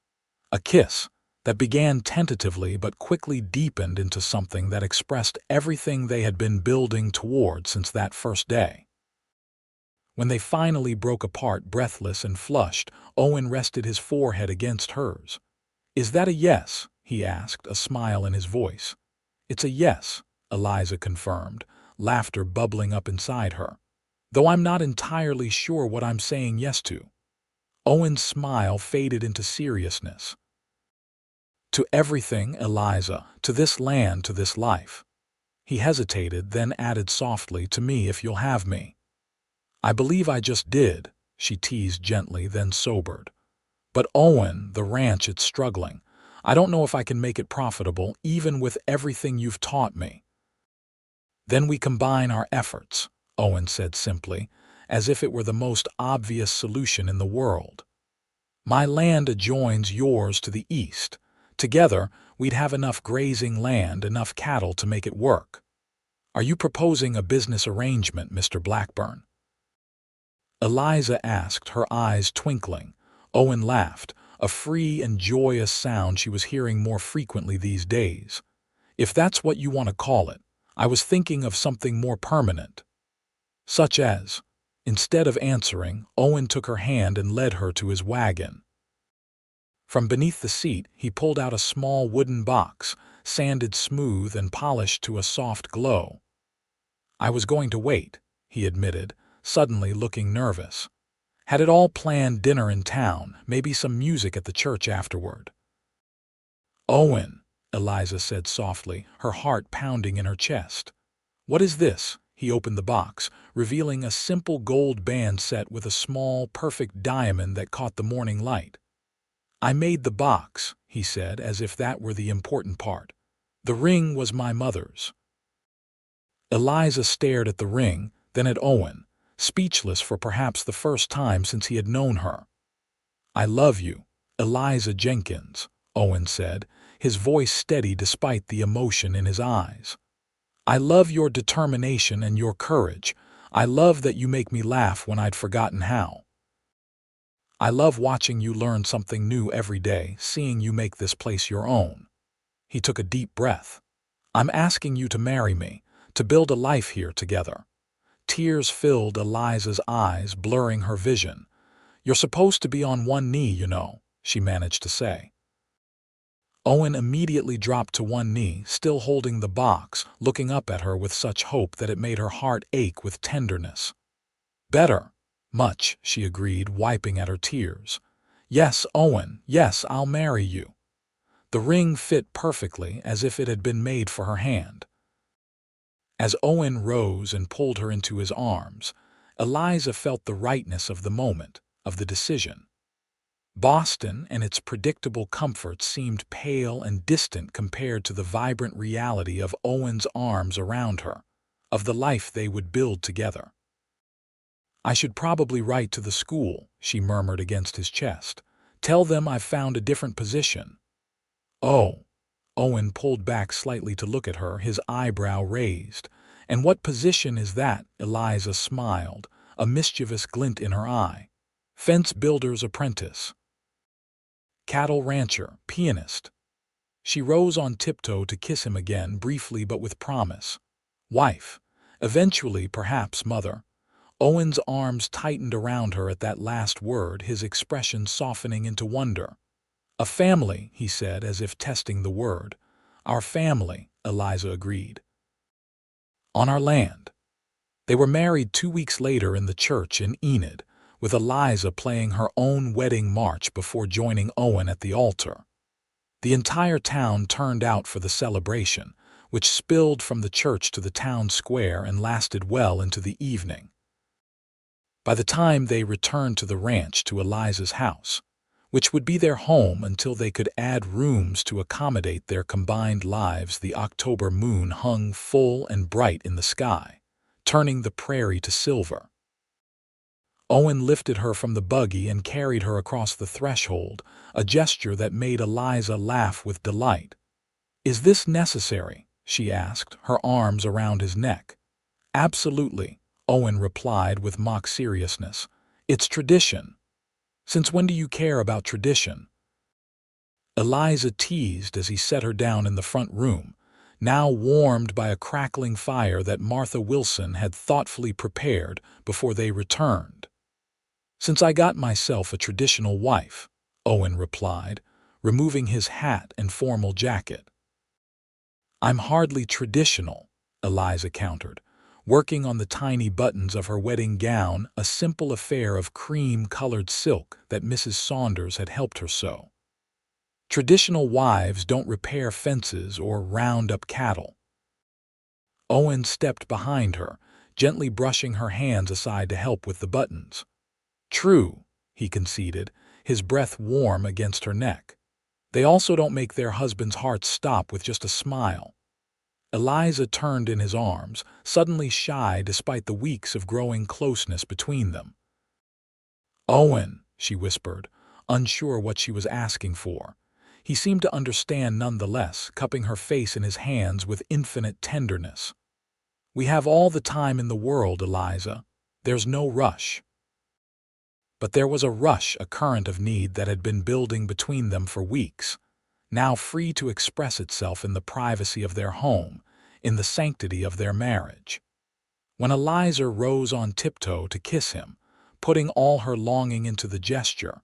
A kiss that began tentatively but quickly deepened into something that expressed everything they had been building toward since that first day. When they finally broke apart, breathless and flushed, Owen rested his forehead against hers. "Is that a yes?" he asked, a smile in his voice. "It's a yes," Eliza confirmed, laughter bubbling up inside her. "Though I'm not entirely sure what I'm saying yes to." Owen's smile faded into seriousness. "To everything, Eliza, to this land, to this life." He hesitated, then added softly, "To me if you'll have me." "I believe I just did," she teased gently, then sobered. "But Owen, the ranch, it's struggling. I don't know if I can make it profitable, even with everything you've taught me." "Then we combine our efforts," Owen said simply, as if it were the most obvious solution in the world. My land adjoins yours to the east. Together, we'd have enough grazing land, enough cattle to make it work. Are you proposing a business arrangement, Mr. Blackburn? Eliza asked, her eyes twinkling. Owen laughed, a free and joyous sound she was hearing more frequently these days. If that's what you want to call it, I was thinking of something more permanent. Such as, instead of answering, Owen took her hand and led her to his wagon. From beneath the seat, he pulled out a small wooden box, sanded smooth and polished to a soft glow. I was going to wait, he admitted, suddenly looking nervous. Had it all planned dinner in town, maybe some music at the church afterward. Owen, Eliza said softly, her heart pounding in her chest. What is this? He opened the box, revealing a simple gold band set with a small, perfect diamond that caught the morning light. I made the box, he said, as if that were the important part. The ring was my mother's. Eliza stared at the ring, then at Owen, speechless for perhaps the first time since he had known her. I love you, Eliza Jenkins, Owen said, his voice steady despite the emotion in his eyes. I love your determination and your courage. I love that you make me laugh when I'd forgotten how. I love watching you learn something new every day, seeing you make this place your own. He took a deep breath. I'm asking you to marry me, to build a life here together. Tears filled Eliza's eyes, blurring her vision. You're supposed to be on one knee, you know, she managed to say. Owen immediately dropped to one knee, still holding the box, looking up at her with such hope that it made her heart ache with tenderness. Better. Much, she agreed, wiping at her tears. Yes, Owen, yes, I'll marry you. The ring fit perfectly, as if it had been made for her hand. As Owen rose and pulled her into his arms, Eliza felt the rightness of the moment, of the decision. Boston and its predictable comforts seemed pale and distant compared to the vibrant reality of Owen's arms around her, of the life they would build together. I should probably write to the school, she murmured against his chest. Tell them I've found a different position. Oh. Owen pulled back slightly to look at her, his eyebrow raised. And what position is that? Eliza smiled, a mischievous glint in her eye. Fence builder's apprentice. Cattle rancher, pianist. She rose on tiptoe to kiss him again, briefly but with promise. Wife. Eventually, perhaps, mother. Owen's arms tightened around her at that last word, his expression softening into wonder. A family, he said, as if testing the word. Our family, Eliza agreed. On our land. They were married 2 weeks later in the church in Enid, with Eliza playing her own wedding march before joining Owen at the altar. The entire town turned out for the celebration, which spilled from the church to the town square and lasted well into the evening. By the time they returned to the ranch to Eliza's house, which would be their home until they could add rooms to accommodate their combined lives, the October moon hung full and bright in the sky, turning the prairie to silver. Owen lifted her from the buggy and carried her across the threshold, a gesture that made Eliza laugh with delight. Is this necessary? She asked, her arms around his neck. Absolutely, Owen replied with mock seriousness. It's tradition. Since when do you care about tradition? Eliza teased as he set her down in the front room, now warmed by a crackling fire that Martha Wilson had thoughtfully prepared before they returned. Since I got myself a traditional wife, Owen replied, removing his hat and formal jacket. I'm hardly traditional, Eliza countered, working on the tiny buttons of her wedding gown, a simple affair of cream-colored silk that Mrs. Saunders had helped her sew. Traditional wives don't repair fences or round up cattle. Owen stepped behind her, gently brushing her hands aside to help with the buttons. True, he conceded, his breath warm against her neck. They also don't make their husbands' hearts stop with just a smile. Eliza turned in his arms, suddenly shy despite the weeks of growing closeness between them. "Owen," she whispered, unsure what she was asking for. He seemed to understand nonetheless, cupping her face in his hands with infinite tenderness. "We have all the time in the world, Eliza. There's no rush." But there was a rush, a current of need that had been building between them for weeks, now free to express itself in the privacy of their home, in the sanctity of their marriage. When Eliza rose on tiptoe to kiss him, putting all her longing into the gesture,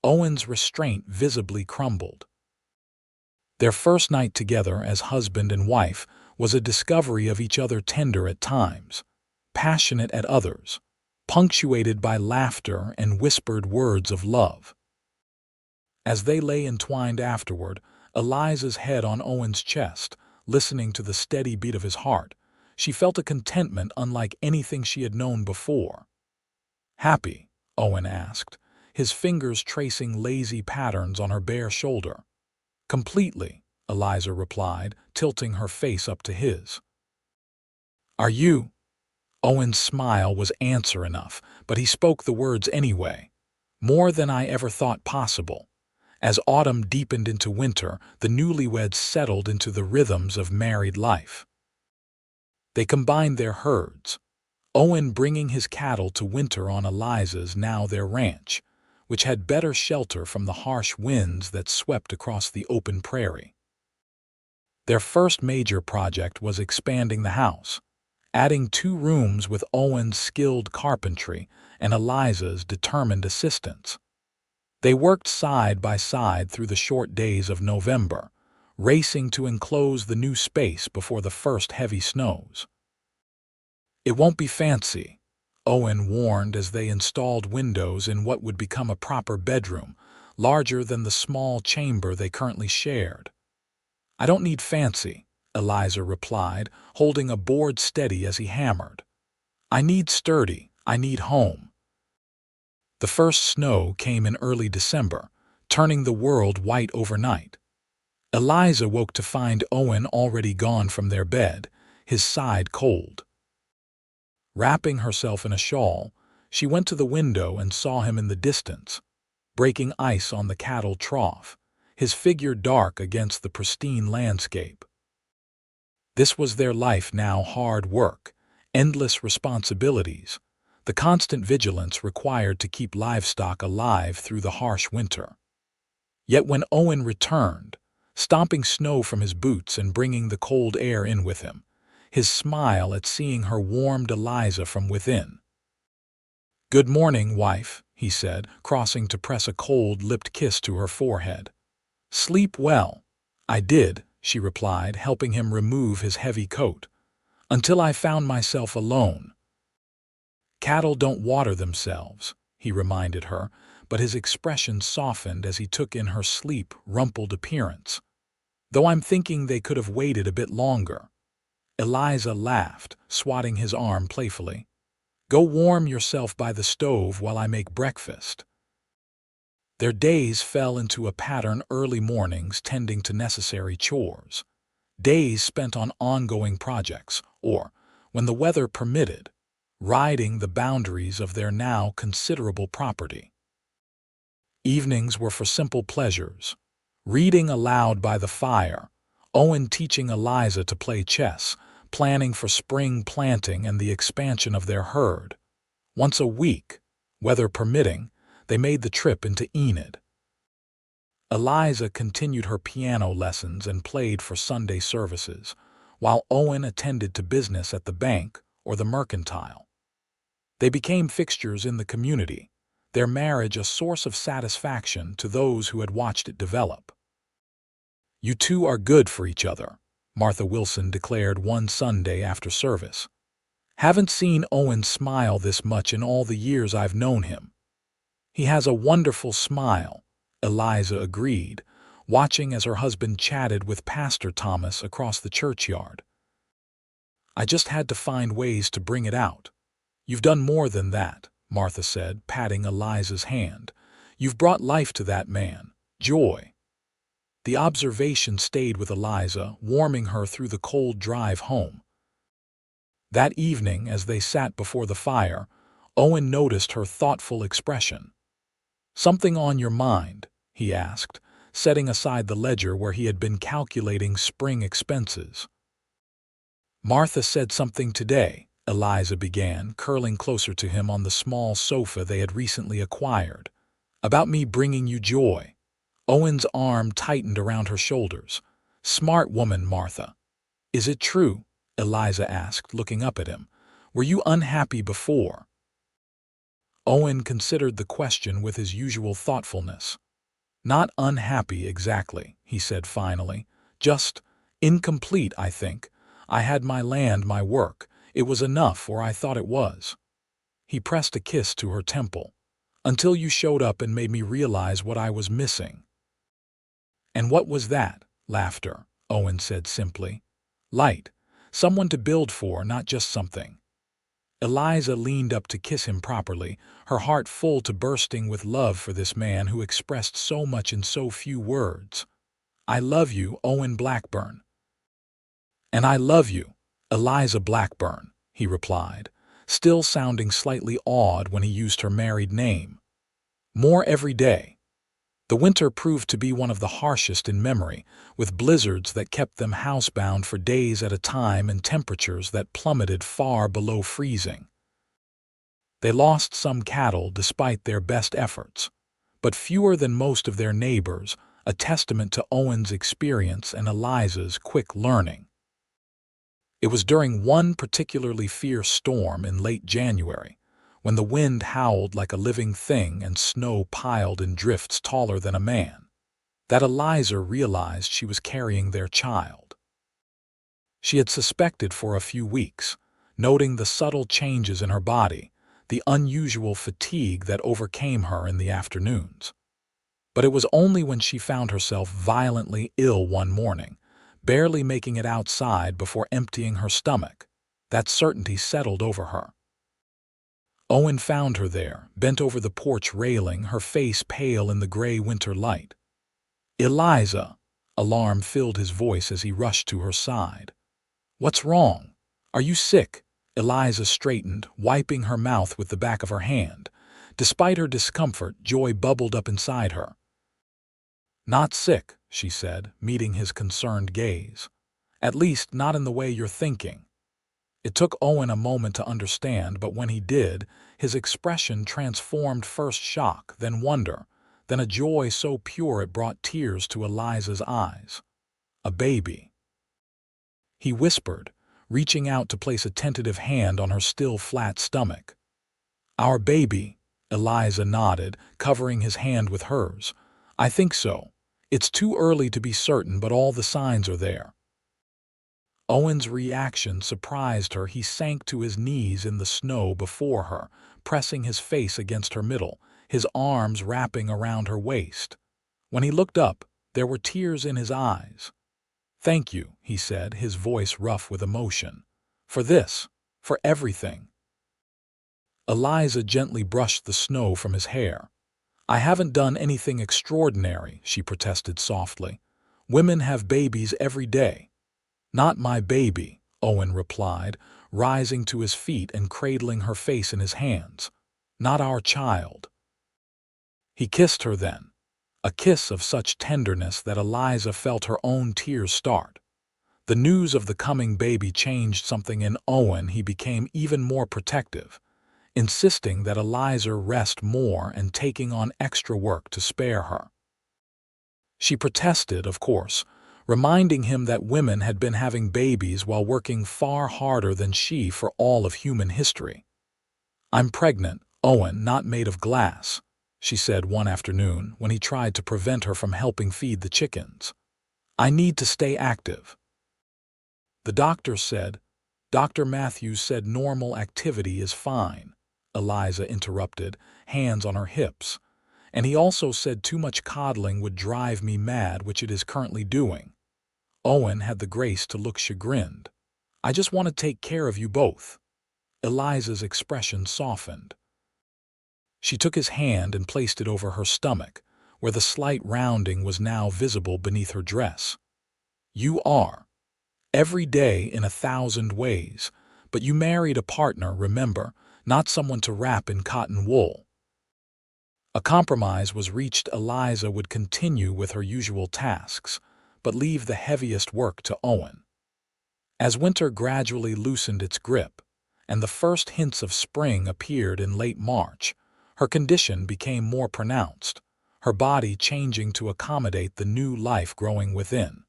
Owen's restraint visibly crumbled. Their first night together as husband and wife was a discovery of each other, tender at times, passionate at others, punctuated by laughter and whispered words of love. As they lay entwined afterward, Eliza's head on Owen's chest, listening to the steady beat of his heart, she felt a contentment unlike anything she had known before. "Happy?" Owen asked, his fingers tracing lazy patterns on her bare shoulder. "Completely," Eliza replied, tilting her face up to his. "Are you?" Owen's smile was answer enough, but he spoke the words anyway. "More than I ever thought possible." As autumn deepened into winter, the newlyweds settled into the rhythms of married life. They combined their herds, Owen bringing his cattle to winter on Eliza's, now their ranch, which had better shelter from the harsh winds that swept across the open prairie. Their first major project was expanding the house, adding 2 rooms with Owen's skilled carpentry and Eliza's determined assistance. They worked side by side through the short days of November, racing to enclose the new space before the first heavy snows. "It won't be fancy," Owen warned as they installed windows in what would become a proper bedroom, larger than the small chamber they currently shared. "I don't need fancy," Eliza replied, holding a board steady as he hammered. "I need sturdy, I need home." The first snow came in early December, turning the world white overnight. Eliza woke to find Owen already gone from their bed, his side cold. Wrapping herself in a shawl, she went to the window and saw him in the distance, breaking ice on the cattle trough, his figure dark against the pristine landscape. This was their life now: hard work, endless responsibilities, the constant vigilance required to keep livestock alive through the harsh winter. Yet when Owen returned, stomping snow from his boots and bringing the cold air in with him, his smile at seeing her warmed Eliza from within. "Good morning, wife," he said, crossing to press a cold-lipped kiss to her forehead. "Sleep well." "I did," she replied, helping him remove his heavy coat, "until I found myself alone." "Cattle don't water themselves," he reminded her, but his expression softened as he took in her sleep, rumpled appearance. "Though I'm thinking they could have waited a bit longer." Eliza laughed, swatting his arm playfully. "Go warm yourself by the stove while I make breakfast." Their days fell into a pattern: early mornings tending to necessary chores, days spent on ongoing projects, or, when the weather permitted, riding the boundaries of their now considerable property. Evenings were for simple pleasures, reading aloud by the fire, Owen teaching Eliza to play chess, planning for spring planting and the expansion of their herd. Once a week, weather permitting, they made the trip into Enid. Eliza continued her piano lessons and played for Sunday services, while Owen attended to business at the bank or the mercantile. They became fixtures in the community, their marriage a source of satisfaction to those who had watched it develop. "You two are good for each other," Martha Wilson declared one Sunday after service. "Haven't seen Owen smile this much in all the years I've known him." "He has a wonderful smile," Eliza agreed, watching as her husband chatted with Pastor Thomas across the churchyard. "I just had to find ways to bring it out." "You've done more than that," Martha said, patting Eliza's hand. "You've brought life to that man, joy." The observation stayed with Eliza, warming her through the cold drive home. That evening, as they sat before the fire, Owen noticed her thoughtful expression. "Something on your mind?" he asked, setting aside the ledger where he had been calculating spring expenses. "Martha said something today," Eliza began, curling closer to him on the small sofa they had recently acquired. "About me bringing you joy." Owen's arm tightened around her shoulders. "Smart woman, Martha." "Is it true?" Eliza asked, looking up at him. "Were you unhappy before?" Owen considered the question with his usual thoughtfulness. "Not unhappy exactly," he said finally. "Just incomplete, I think. I had my land, my work. It was enough, or I thought it was." He pressed a kiss to her temple. "Until you showed up and made me realize what I was missing." "And what was that?" Laughter, Owen said simply. "Light. Someone to build for, not just something." Eliza leaned up to kiss him properly, her heart full to bursting with love for this man who expressed so much in so few words. "I love you, Owen Blackburn." "And I love you, Eliza Blackburn," he replied, still sounding slightly awed when he used her married name. "More every day." The winter proved to be one of the harshest in memory, with blizzards that kept them housebound for days at a time and temperatures that plummeted far below freezing. They lost some cattle despite their best efforts, but fewer than most of their neighbors, a testament to Owen's experience and Eliza's quick learning. It was during one particularly fierce storm in late January, when the wind howled like a living thing and snow piled in drifts taller than a man, that Eliza realized she was carrying their child. She had suspected for a few weeks, noting the subtle changes in her body, the unusual fatigue that overcame her in the afternoons. But it was only when she found herself violently ill one morning, barely making it outside before emptying her stomach, that certainty settled over her. Owen found her there, bent over the porch railing, her face pale in the gray winter light. "Eliza!" Alarm filled his voice as he rushed to her side. "What's wrong? Are you sick?" Eliza straightened, wiping her mouth with the back of her hand. Despite her discomfort, joy bubbled up inside her. "Not sick," she said, meeting his concerned gaze. "At least, not in the way you're thinking." It took Owen a moment to understand, but when he did, his expression transformed first shock, then wonder, then a joy so pure it brought tears to Eliza's eyes. "A baby," he whispered, reaching out to place a tentative hand on her still flat stomach. "Our baby," Eliza nodded, covering his hand with hers. "I think so. It's too early to be certain, but all the signs are there." Owen's reaction surprised her. He sank to his knees in the snow before her, pressing his face against her middle, his arms wrapping around her waist. When he looked up, there were tears in his eyes. "Thank you," he said, his voice rough with emotion. "For this, for everything." Eliza gently brushed the snow from his hair. "I haven't done anything extraordinary," she protested softly. "Women have babies every day." "Not my baby," Owen replied, rising to his feet and cradling her face in his hands. "Not our child." He kissed her then, a kiss of such tenderness that Eliza felt her own tears start. The news of the coming baby changed something in Owen. He became even more protective, insisting that Eliza rest more and taking on extra work to spare her. She protested, of course, reminding him that women had been having babies while working far harder than she for all of human history. "I'm pregnant, Owen, not made of glass," she said one afternoon when he tried to prevent her from helping feed the chickens. "I need to stay active." The doctor said, Dr. Matthews said normal activity is fine," Eliza interrupted, hands on her hips. "And he also said too much coddling would drive me mad, which it is currently doing." Owen had the grace to look chagrined. "I just want to take care of you both." Eliza's expression softened. She took his hand and placed it over her stomach, where the slight rounding was now visible beneath her dress. "You are. Every day in 1,000 ways. But you married a partner, remember, not someone to wrap in cotton wool." A compromise was reached. Eliza would continue with her usual tasks, but leave the heaviest work to Owen. As winter gradually loosened its grip, and the first hints of spring appeared in late March, her condition became more pronounced, her body changing to accommodate the new life growing within.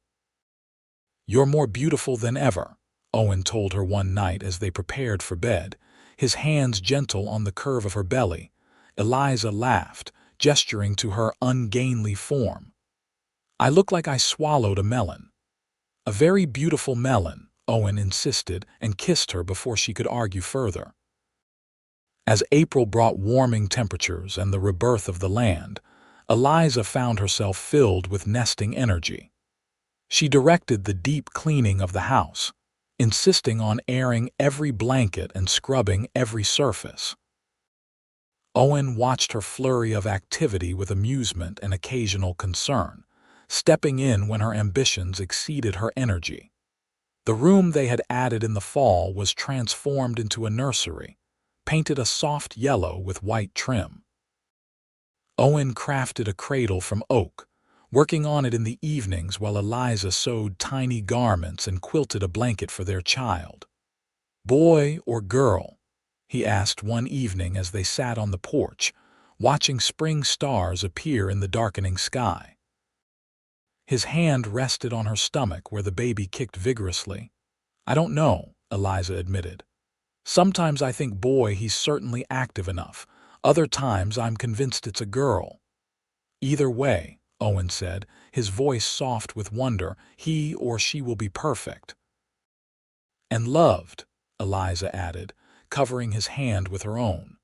"You're more beautiful than ever," Owen told her one night as they prepared for bed, his hands gentle on the curve of her belly. Eliza laughed, gesturing to her ungainly form. "I look like I swallowed a melon." "A very beautiful melon," Owen insisted, and kissed her before she could argue further. As April brought warming temperatures and the rebirth of the land, Eliza found herself filled with nesting energy. She directed the deep cleaning of the house, insisting on airing every blanket and scrubbing every surface. Owen watched her flurry of activity with amusement and occasional concern, stepping in when her ambitions exceeded her energy. The room they had added in the fall was transformed into a nursery, painted a soft yellow with white trim. Owen crafted a cradle from oak, working on it in the evenings while Eliza sewed tiny garments and quilted a blanket for their child. "Boy or girl?" he asked one evening as they sat on the porch, watching spring stars appear in the darkening sky. His hand rested on her stomach where the baby kicked vigorously. "I don't know," Eliza admitted. "Sometimes I think boy, he's certainly active enough. Other times I'm convinced it's a girl." "Either way," Owen said, his voice soft with wonder, "he or she will be perfect." "And loved," Eliza added, covering his hand with her own.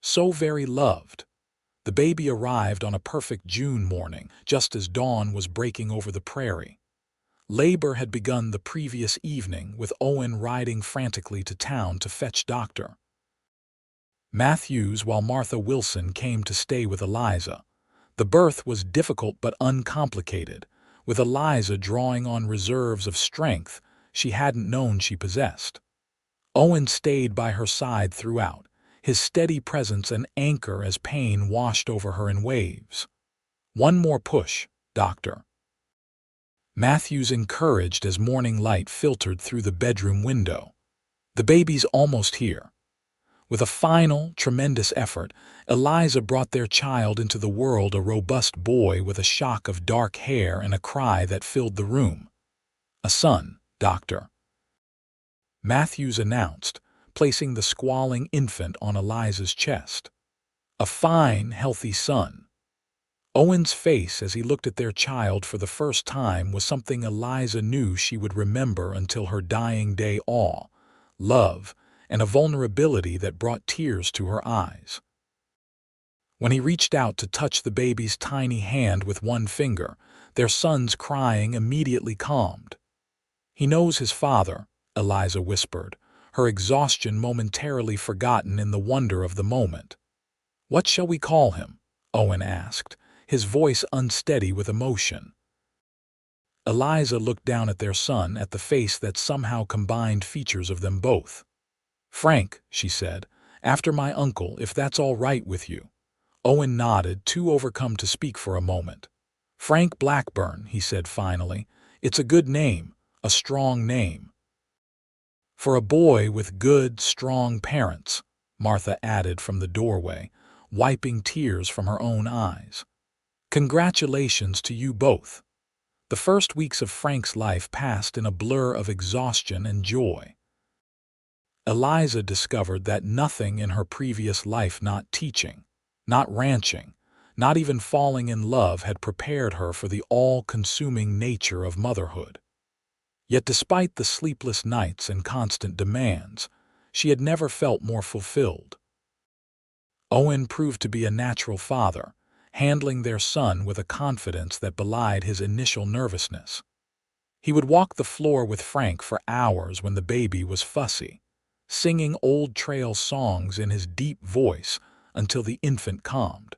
"So very loved." The baby arrived on a perfect June morning, just as dawn was breaking over the prairie. Labor had begun the previous evening, with Owen riding frantically to town to fetch Dr. Matthews while Martha Wilson came to stay with Eliza. The birth was difficult but uncomplicated, with Eliza drawing on reserves of strength she hadn't known she possessed. Owen stayed by her side throughout, his steady presence an anchor as pain washed over her in waves. "One more push, Doctor," Matthews encouraged as morning light filtered through the bedroom window. "The baby's almost here." With a final, tremendous effort, Eliza brought their child into the world, a robust boy with a shock of dark hair and a cry that filled the room. "A son, Doctor," Matthews announced, placing the squalling infant on Eliza's chest. "A fine, healthy son." Owen's face as he looked at their child for the first time was something Eliza knew she would remember until her dying day: awe, love, and a vulnerability that brought tears to her eyes. When he reached out to touch the baby's tiny hand with one finger, their son's crying immediately calmed. "He knows his father," Eliza whispered, her exhaustion momentarily forgotten in the wonder of the moment. "What shall we call him?" Owen asked, his voice unsteady with emotion. Eliza looked down at their son, at the face that somehow combined features of them both. "Frank," she said, "after my uncle, if that's all right with you." Owen nodded, too overcome to speak for a moment. "Frank Blackburn," he said finally. "It's a good name, a strong name." "For a boy with good, strong parents," Martha added from the doorway, wiping tears from her own eyes. "Congratulations to you both." The first weeks of Frank's life passed in a blur of exhaustion and joy. Eliza discovered that nothing in her previous life, not teaching, not ranching, not even falling in love, had prepared her for the all-consuming nature of motherhood. Yet despite the sleepless nights and constant demands, she had never felt more fulfilled. Owen proved to be a natural father, handling their son with a confidence that belied his initial nervousness. He would walk the floor with Frank for hours when the baby was fussy, singing old trail songs in his deep voice until the infant calmed.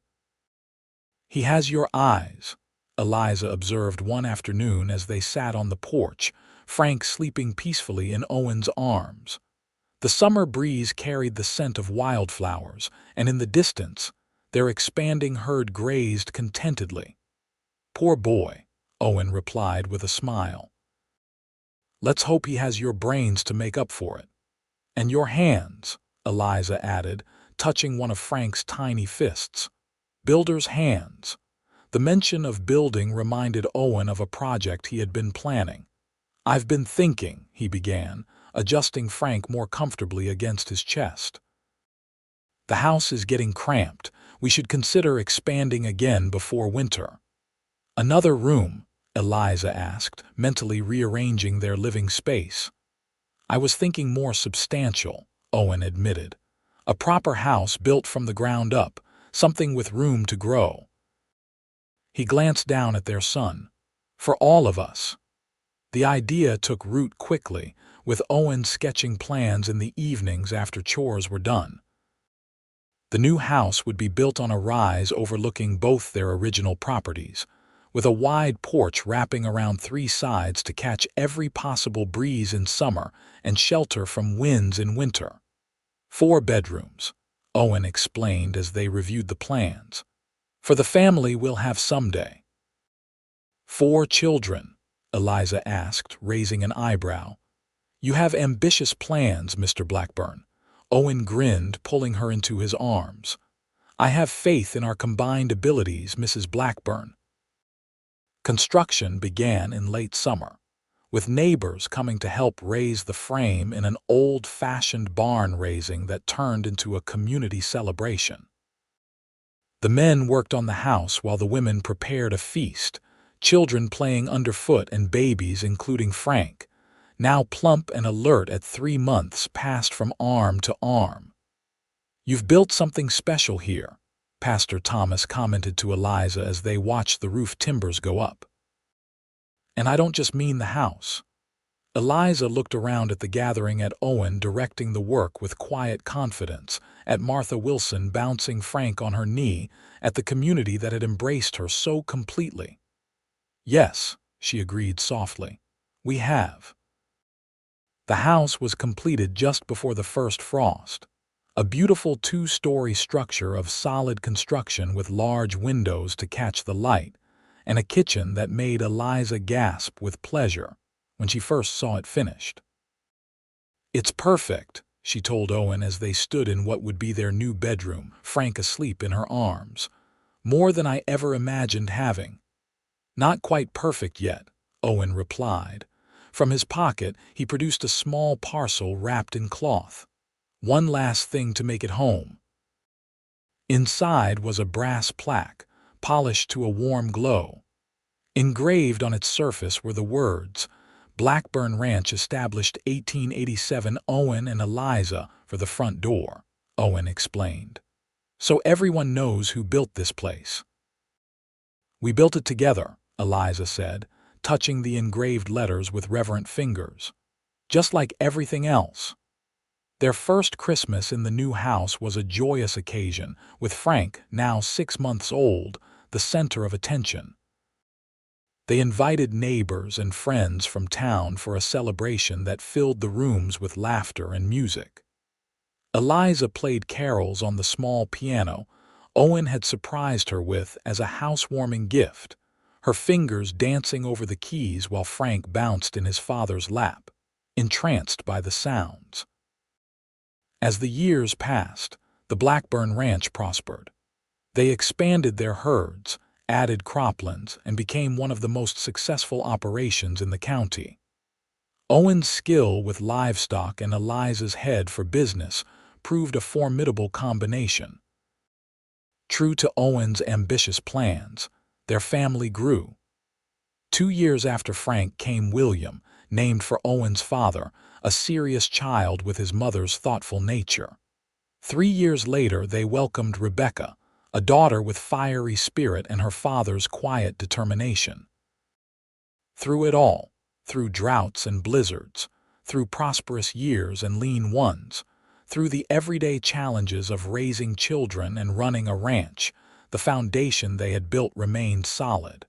"He has your eyes," Eliza observed one afternoon as they sat on the porch, Frank sleeping peacefully in Owen's arms. The summer breeze carried the scent of wildflowers, and in the distance, their expanding herd grazed contentedly. "Poor boy," Owen replied with a smile. "Let's hope he has your brains to make up for it." "And your hands," Eliza added, touching one of Frank's tiny fists. "Builder's hands." The mention of building reminded Owen of a project he had been planning. "I've been thinking," he began, adjusting Frank more comfortably against his chest. "The house is getting cramped. We should consider expanding again before winter." "Another room?" Eliza asked, mentally rearranging their living space. "I was thinking more substantial," Owen admitted. "A proper house built from the ground up, something with room to grow." He glanced down at their son. "For all of us." The idea took root quickly, with Owen sketching plans in the evenings after chores were done. The new house would be built on a rise overlooking both their original properties, with a wide porch wrapping around 3 sides to catch every possible breeze in summer and shelter from winds in winter. 4 bedrooms, Owen explained as they reviewed the plans. "For the family we'll have someday." "4 children?" Eliza asked, raising an eyebrow. "You have ambitious plans, Mr. Blackburn." Owen grinned, pulling her into his arms. "I have faith in our combined abilities, Mrs. Blackburn." Construction began in late summer, with neighbors coming to help raise the frame in an old-fashioned barn raising that turned into a community celebration. The men worked on the house while the women prepared a feast, children playing underfoot and babies, including Frank, now plump and alert at 3 months, passed from arm to arm. "You've built something special here," Pastor Thomas commented to Eliza as they watched the roof timbers go up. "And I don't just mean the house." Eliza looked around at the gathering, at Owen directing the work with quiet confidence, at Martha Wilson bouncing Frank on her knee, at the community that had embraced her so completely. "Yes," she agreed softly, "we have." The house was completed just before the first frost. A beautiful 2-story structure of solid construction with large windows to catch the light, and a kitchen that made Eliza gasp with pleasure when she first saw it finished. "It's perfect," she told Owen as they stood in what would be their new bedroom, Frank asleep in her arms. "More than I ever imagined having." "Not quite perfect yet," Owen replied. From his pocket, he produced a small parcel wrapped in cloth. "One last thing to make it home." Inside was a brass plaque, polished to a warm glow. Engraved on its surface were the words, "Blackburn Ranch established 1887, Owen and Eliza for the front door," Owen explained. "So everyone knows who built this place." "We built it together," Eliza said, touching the engraved letters with reverent fingers. "Just like everything else." Their first Christmas in the new house was a joyous occasion, with Frank, now 6 months old, the center of attention. They invited neighbors and friends from town for a celebration that filled the rooms with laughter and music. Eliza played carols on the small piano Owen had surprised her with as a housewarming gift, her fingers dancing over the keys while Frank bounced in his father's lap, entranced by the sounds. As the years passed, the Blackburn Ranch prospered. They expanded their herds, added croplands, and became one of the most successful operations in the county. Owen's skill with livestock and Eliza's head for business proved a formidable combination. True to Owen's ambitious plans, their family grew. 2 years after Frank came William, named for Owen's father, a serious child with his mother's thoughtful nature. 3 years later they welcomed Rebecca, a daughter with fiery spirit and her father's quiet determination. Through it all, through droughts and blizzards, through prosperous years and lean ones, through the everyday challenges of raising children and running a ranch, The foundation they had built remained solid.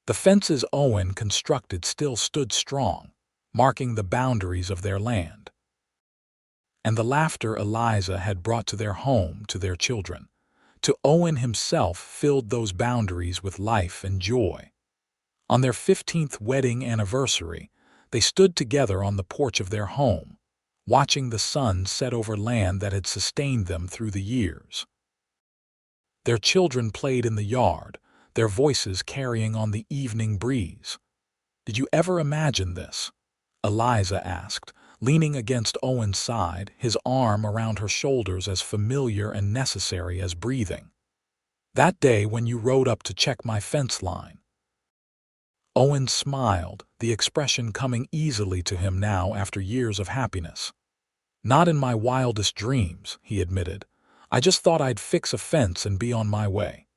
The fences Owen constructed still stood strong, marking the boundaries of their land. And the laughter Eliza had brought to their home, to their children, to Owen himself, filled those boundaries with life and joy. On their 15th wedding anniversary, they stood together on the porch of their home, watching the sun set over land that had sustained them through the years. Their children played in the yard, their voices carrying on the evening breeze. "Did you ever imagine this?" Eliza asked, leaning against Owen's side, his arm around her shoulders as familiar and necessary as breathing. "That day when you rode up to check my fence line." Owen smiled, the expression coming easily to him now after years of happiness. "Not in my wildest dreams," he admitted. "I just thought I'd fix a fence and be on my way."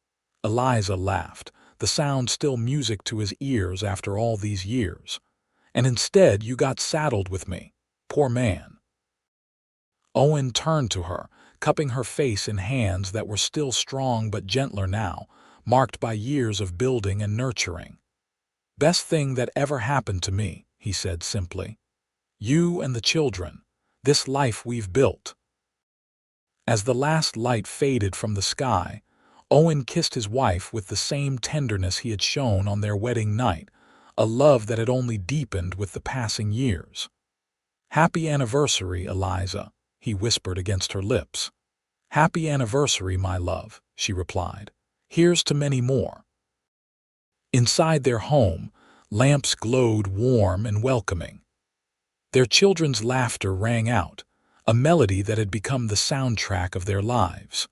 Eliza laughed, the sound still music to his ears after all these years. "And instead you got saddled with me. Poor man." Owen turned to her, cupping her face in hands that were still strong but gentler now, marked by years of building and nurturing. "Best thing that ever happened to me," he said simply. "You and the children, this life we've built." As the last light faded from the sky, Owen kissed his wife with the same tenderness he had shown on their wedding night, a love that had only deepened with the passing years. "Happy anniversary, Eliza," he whispered against her lips. "Happy anniversary, my love," she replied. "Here's to many more." Inside their home, lamps glowed warm and welcoming. Their children's laughter rang out, a melody that had become the soundtrack of their lives.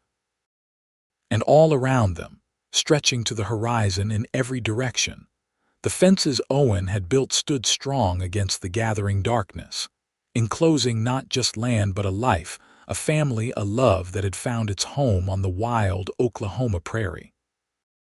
And all around them, stretching to the horizon in every direction, the fences Owen had built stood strong against the gathering darkness, enclosing not just land but a life, a family, a love that had found its home on the wild Oklahoma prairie.